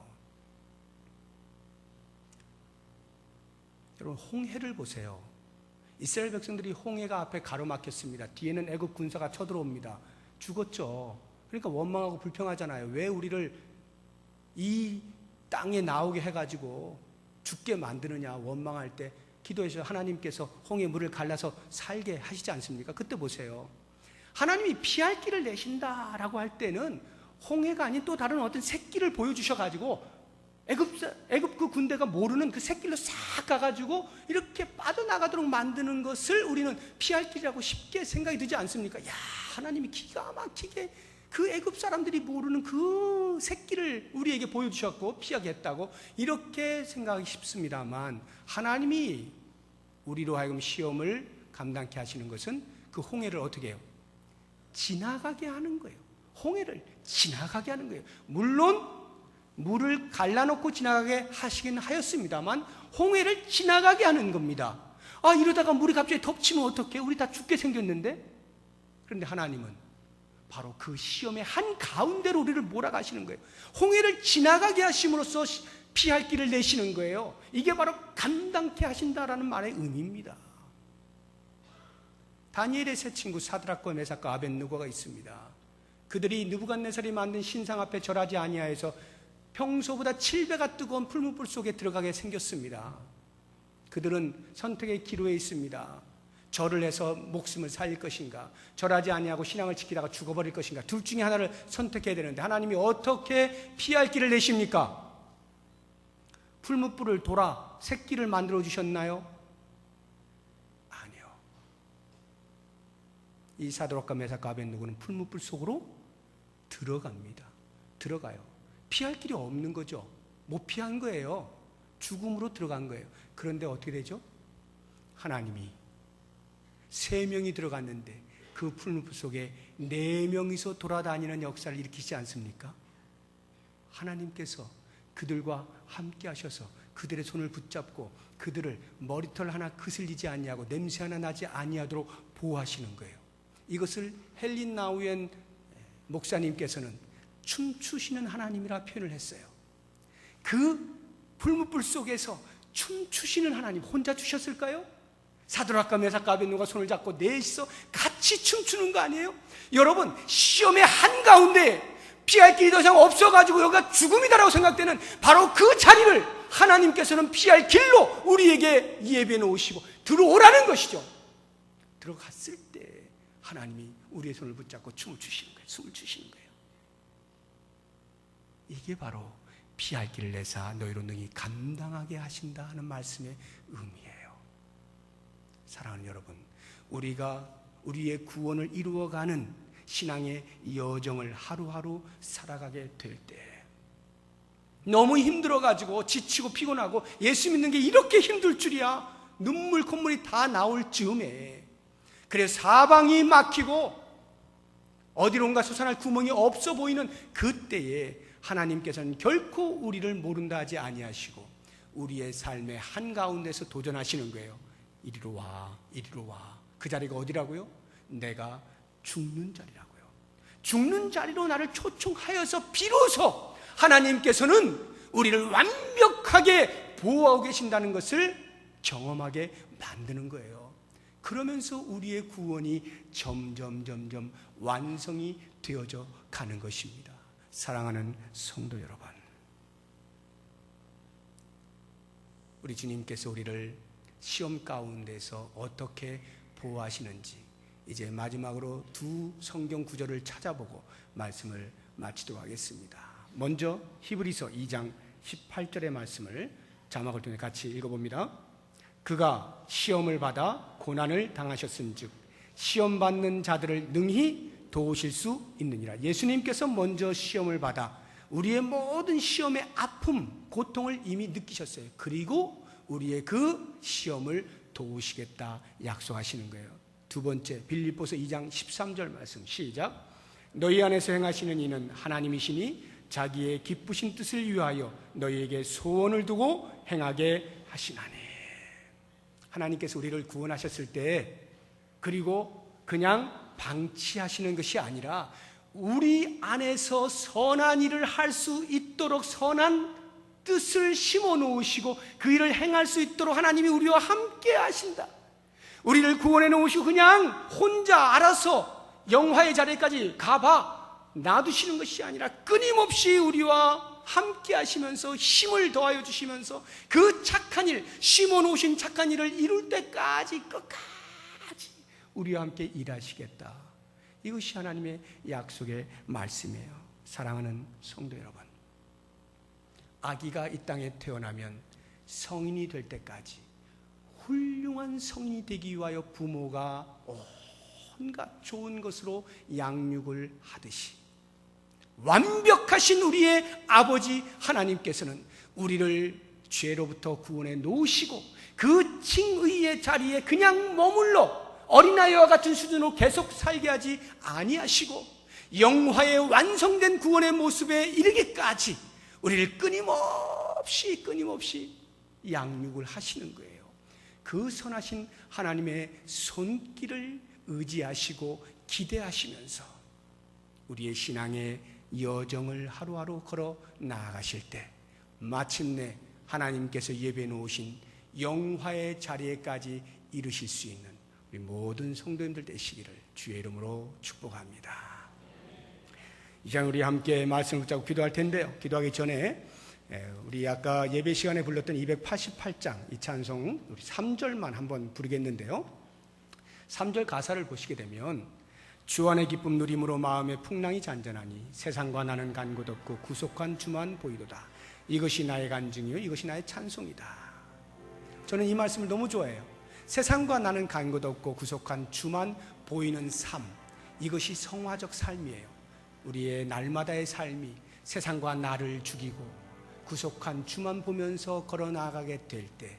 여러분, 홍해를 보세요. 이스라엘 백성들이 홍해가 앞에 가로막혔습니다. 뒤에는 애굽 군사가 쳐들어옵니다. 죽었죠. 그러니까 원망하고 불평하잖아요. 왜 우리를 이 땅에 나오게 해가지고 죽게 만드느냐. 원망할 때 기도해서 하나님께서 홍해 물을 갈라서 살게 하시지 않습니까? 그때 보세요. 하나님이 피할 길을 내신다라고 할 때는 홍해가 아닌 또 다른 어떤 새길을 보여주셔가지고 애굽 그 군대가 모르는 그 새길로 싹 가가지고 이렇게 빠져나가도록 만드는 것을 우리는 피할 길이라고 쉽게 생각이 들지 않습니까? 야, 하나님이 기가 막히게 그 애굽 사람들이 모르는 그 새길을 우리에게 보여주셨고 피하게 했다고 이렇게 생각하기 쉽습니다만, 하나님이 우리로 하여금 시험을 감당케 하시는 것은 그 홍해를 어떻게 해요? 지나가게 하는 거예요. 홍해를 지나가게 하는 거예요. 물론 물을 갈라놓고 지나가게 하시긴 하였습니다만 홍해를 지나가게 하는 겁니다. 아, 이러다가 물이 갑자기 덮치면 어떡해? 우리 다 죽게 생겼는데? 그런데 하나님은 바로 그 시험의 한가운데로 우리를 몰아가시는 거예요. 홍해를 지나가게 하심으로써 피할 길을 내시는 거예요. 이게 바로 감당케 하신다라는 말의 의미입니다. 다니엘의 세 친구 사드락과 메삭과 아벳느고가 있습니다. 그들이 느부갓네살이 만든 신상 앞에 절하지 아니하여서 평소보다 7배가 뜨거운 풀무불 속에 들어가게 생겼습니다. 그들은 선택의 기로에 있습니다. 절을 해서 목숨을 살릴 것인가, 절하지 아니하고 신앙을 지키다가 죽어버릴 것인가, 둘 중에 하나를 선택해야 되는데 하나님이 어떻게 피할 길을 내십니까? 풀무불을 돌아 새끼를 만들어 주셨나요? 아니요. 이 사드락과 메삭과 아벳느고는 풀무불 속으로 들어갑니다. 들어가요. 피할 길이 없는 거죠. 못 피한 거예요. 죽음으로 들어간 거예요. 그런데 어떻게 되죠? 하나님이 3명이 들어갔는데 그 풀무불 속에 4명이서 돌아다니는 역사를 일으키지 않습니까? 하나님께서 그들과 함께 하셔서 그들의 손을 붙잡고 그들을 머리털 하나 그슬리지 아니하고 냄새 하나 나지 아니하도록 보호하시는 거예요. 이것을 헬린 나우엔 목사님께서는 춤추시는 하나님이라 표현을 했어요. 그 풀무불 속에서 춤추시는 하나님 혼자 추셨을까요? 사드락과 메삭과 아벳느고가 손을 잡고 넷이서 같이 춤추는 거 아니에요? 여러분, 시험의 한가운데 피할 길이 더 이상 없어가지고 여기가 죽음이다라고 생각되는 바로 그 자리를 하나님께서는 피할 길로 우리에게 예배해 놓으시고 들어오라는 것이죠. 들어갔을 때 하나님이 우리의 손을 붙잡고 춤을 추시는 거예요. 숨을 추시는 거예요. 이게 바로 피할 길을 내사 너희로 능히 감당하게 하신다 하는 말씀의 의미예요. 사랑하는 여러분, 우리가 우리의 구원을 이루어가는 신앙의 여정을 하루하루 살아가게 될 때, 너무 힘들어가지고 지치고 피곤하고 예수 믿는 게 이렇게 힘들 줄이야, 눈물 콧물이 다 나올 즈음에, 그래서 사방이 막히고 어디론가 솟아날 구멍이 없어 보이는 그때에 하나님께서는 결코 우리를 모른다 하지 아니하시고 우리의 삶의 한가운데서 도전하시는 거예요. 이리로 와, 이리로 와. 그 자리가 어디라고요? 내가 죽는 자리라고요. 죽는 자리로 나를 초청하여서 비로소 하나님께서는 우리를 완벽하게 보호하고 계신다는 것을 경험하게 만드는 거예요. 그러면서 우리의 구원이 점점 완성이 되어져 가는 것입니다. 사랑하는 성도 여러분, 우리 주님께서 우리를 시험 가운데서 어떻게 보호하시는지 이제 마지막으로 두 성경 구절을 찾아보고 말씀을 마치도록 하겠습니다. 먼저 히브리서 2장 18절의 말씀을 자막을 통해 같이 읽어봅니다. 그가 시험을 받아 고난을 당하셨은즉 시험 받는 자들을 능히 도우실 수 있느니라. 예수님께서 먼저 시험을 받아 우리의 모든 시험의 아픔, 고통을 이미 느끼셨어요. 그리고 우리의 그 시험을 도우시겠다 약속하시는 거예요. 두 번째, 빌립보서 2장 13절 말씀 시작. 너희 안에서 행하시는 이는 하나님이시니 자기의 기쁘신 뜻을 위하여 너희에게 소원을 두고 행하게 하시나니. 하나님께서 우리를 구원하셨을 때 그리고 그냥 방치하시는 것이 아니라 우리 안에서 선한 일을 할 수 있도록 선한 뜻을 심어 놓으시고 그 일을 행할 수 있도록 하나님이 우리와 함께 하신다. 우리를 구원해 놓으시고 그냥 혼자 알아서 영화의 자리까지 가봐 놔두시는 것이 아니라 끊임없이 우리와 함께 하시면서 힘을 더하여 주시면서 그 착한 일, 심어 놓으신 착한 일을 이룰 때까지 끝까지 우리와 함께 일하시겠다. 이것이 하나님의 약속의 말씀이에요. 사랑하는 성도 여러분, 아기가 이 땅에 태어나면 성인이 될 때까지 훌륭한 성인이 되기 위하여 부모가 온갖 좋은 것으로 양육을 하듯이 완벽하신 우리의 아버지 하나님께서는 우리를 죄로부터 구원해 놓으시고 그 칭의의 자리에 그냥 머물러 어린아이와 같은 수준으로 계속 살게 하지 아니하시고 영화의 완성된 구원의 모습에 이르기까지 우리를 끊임없이 양육을 하시는 거예요. 그 선하신 하나님의 손길을 의지하시고 기대하시면서 우리의 신앙의 여정을 하루하루 걸어 나아가실 때 마침내 하나님께서 예배해 놓으신 영화의 자리에까지 이르실 수 있는 우리 모든 성도님들 되시기를 주의 이름으로 축복합니다. 이 시간 우리 함께 말씀을 붙잡고 기도할 텐데요. 기도하기 전에 우리 아까 예배 시간에 불렀던 288장 이 찬송 우리 3절만 한번 부르겠는데요. 3절 가사를 보시게 되면 주 안의 기쁨 누림으로 마음의 풍랑이 잔잔하니 세상과 나는 간 곳 없고 구속한 주만 보이도다. 이것이 나의 간증이요 이것이 나의 찬송이다. 저는 이 말씀을 너무 좋아해요. 세상과 나는 간 곳 없고 구속한 주만 보이는 삶, 이것이 성화적 삶이에요. 우리의 날마다의 삶이 세상과 나를 죽이고 구속한 주만 보면서 걸어 나가게 될 때,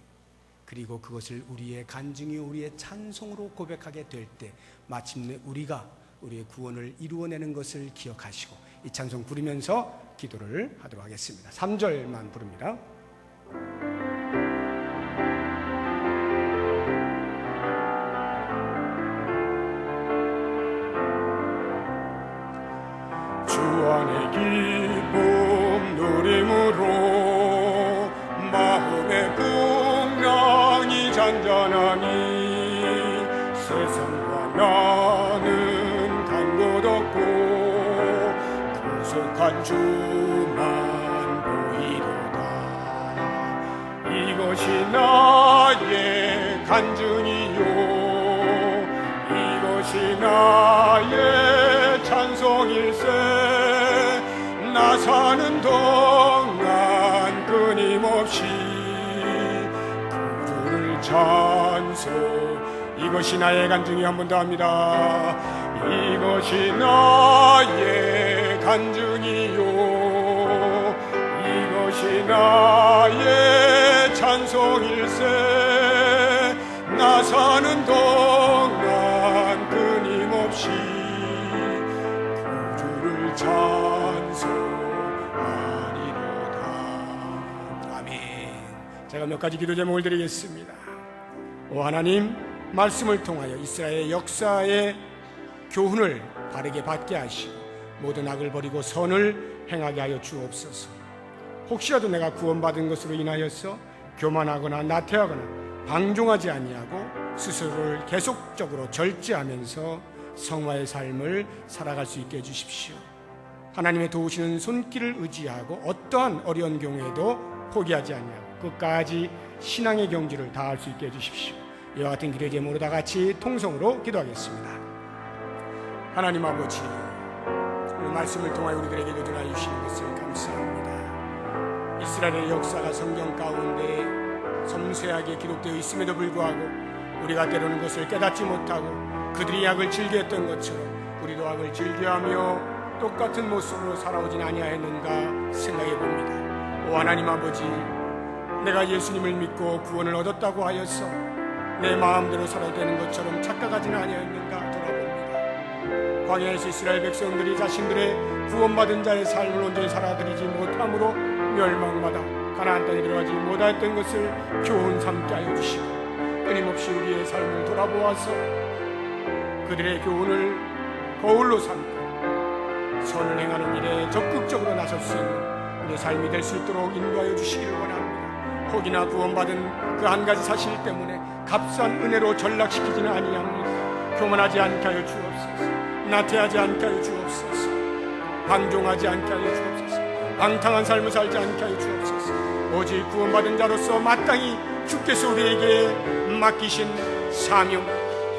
그리고 그것을 우리의 간증이 우리의 찬송으로 고백하게 될 때 마침내 우리가 우리의 구원을 이루어내는 것을 기억하시고 이 찬송 부르면서 기도를 하도록 하겠습니다. 3절만 부릅니다. 주 안의 기쁨 누림으로 마음의 풍랑이 잔잔하니 세상과 나는 간 곳 없고 구속한 주만 보이도다. 이것이 나의 간증이요 이것이 나의 찬송일세. 나 사는 동안 끊임없이 구주를 찬송. 이것이 나의 간증이 한 번 더 합니다. 이것이 나의 간증이요 이것이 나의 찬송일세. 나 사는 동안 끊임없이 구주를 찬송하리로다. 아멘. 제가 몇 가지 기도 제목을 드리겠습니다. 오 하나님, 말씀을 통하여 이스라엘의 역사의 교훈을 바르게 받게 하시고 모든 악을 버리고 선을 행하게 하여 주옵소서. 혹시라도 내가 구원받은 것으로 인하여서 교만하거나 나태하거나 방종하지 아니하고 스스로를 계속적으로 절제하면서 성화의 삶을 살아갈 수 있게 해주십시오. 하나님의 도우시는 손길을 의지하고 어떠한 어려운 경우에도 포기하지 아니하고 끝까지 신앙의 경지를 다할 수 있게 해주십시오. 이와 같은 기도의 제목으로 다 같이 통성으로 기도하겠습니다. 하나님 아버지, 오늘 말씀을 통하여 우리들에게 교훈하여 주시는 것을 감사합니다. 이스라엘의 역사가 성경 가운데 섬세하게 기록되어 있음에도 불구하고 우리가 때로는 그것을 깨닫지 못하고 그들이 악을 즐겨했던 것처럼 우리도 악을 즐겨하며 똑같은 모습으로 살아오진 아니하였는가 생각해 봅니다. 오 하나님 아버지, 내가 예수님을 믿고 구원을 얻었다고 하여서 내 마음대로 살아도 되는 것처럼 착각하지는 아니하였는가 돌아봅니다. 광야에서 이스라엘 백성들이 자신들의 구원받은 자의 삶을 온전히 살아들이지 못함으로 멸망받아 가나안 땅에 들어가지 못하였던 것을 교훈 삼게 하여 주시고 끊임없이 우리의 삶을 돌아보아서 그들의 교훈을 거울로 삼고 선을 행하는 일에 적극적으로 나설 수 있는 우리의 삶이 될 수 있도록 인도하여 주시기를 원합니다. 혹이나 구원받은 그 한 가지 사실 때문에 값싼 은혜로 전락시키지는 아니합니다. 교만하지 않게 하여 주옵소서. 나태하지 않게 하여 주옵소서. 방종하지 않게 하여 주옵소서. 방탕한 삶을 살지 않게 하여 주옵소서. 오직 구원받은 자로서 마땅히 주께서 우리에게 맡기신 사명,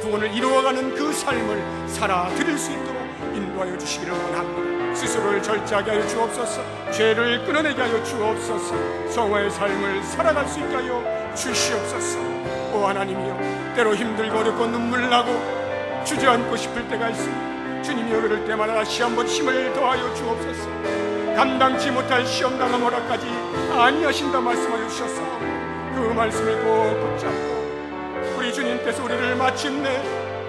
구원을 이루어가는 그 삶을 살아드릴 수 있도록 인도하여 주시기를 원합니다. 스스로를 절제하게 하여 주옵소서. 죄를 끊어내게 하여 주옵소서. 성화의 삶을 살아갈 수 있게 하여 주시옵소서. 오 하나님이여, 때로 힘들고 어렵고 눈물 나고 주저앉고 싶을 때가 있습니다. 주님이여, 그럴 때마다 다시 한번 힘을 더하여 주옵소서. 감당치 못할 시험당함 허락까지 아니하신다 말씀하여 주셔서 그 말씀을 꼭 붙잡고 우리 주님께서 우리를 마침내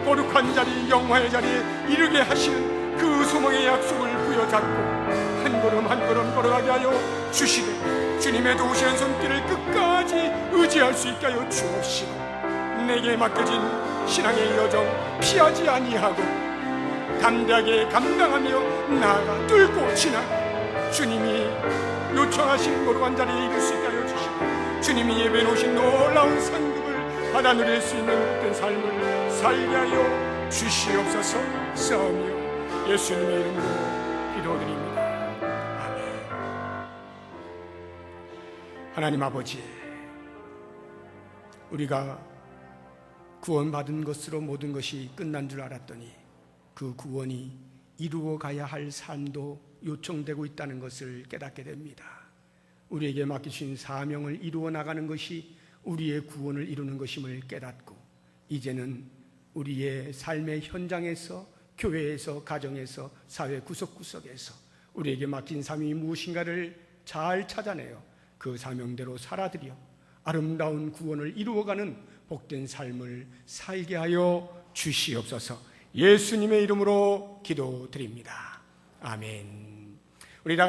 거룩한 자리, 영화의 자리에 이르게 하시는 그 소망의 약속을 부여잡고 한 걸음 한 걸음 걸어가게 하여 주시되 주님의 도우시는 손길을 끝까지 의지할 수 있게 하여 주옵시고 내게 맡겨진 신앙의 여정 피하지 아니하고 담대하게 감당하며 나아가 뚫고 지나가 주님이 요청하신 거룩한 자리에 이를 수 있게 하여 주시고 주님이 예배해 놓으신 놀라운 상급을 받아 누릴 수 있는 그런 삶을 살게 하여 주시옵소서. 싸우며 예수님의 이름으로 기도드립니다. 아멘. 하나님 아버지, 우리가 구원받은 것으로 모든 것이 끝난 줄 알았더니 그 구원이 이루어 가야 할 삶도 요청되고 있다는 것을 깨닫게 됩니다. 우리에게 맡기신 사명을 이루어 나가는 것이 우리의 구원을 이루는 것임을 깨닫고 이제는 우리의 삶의 현장에서, 교회에서, 가정에서, 사회 구석구석에서 우리에게 맡긴 사명이 무엇인가를 잘 찾아내어 그 사명대로 살아들여 아름다운 구원을 이루어가는 복된 삶을 살게 하여 주시옵소서. 예수님의 이름으로 기도드립니다. 아멘.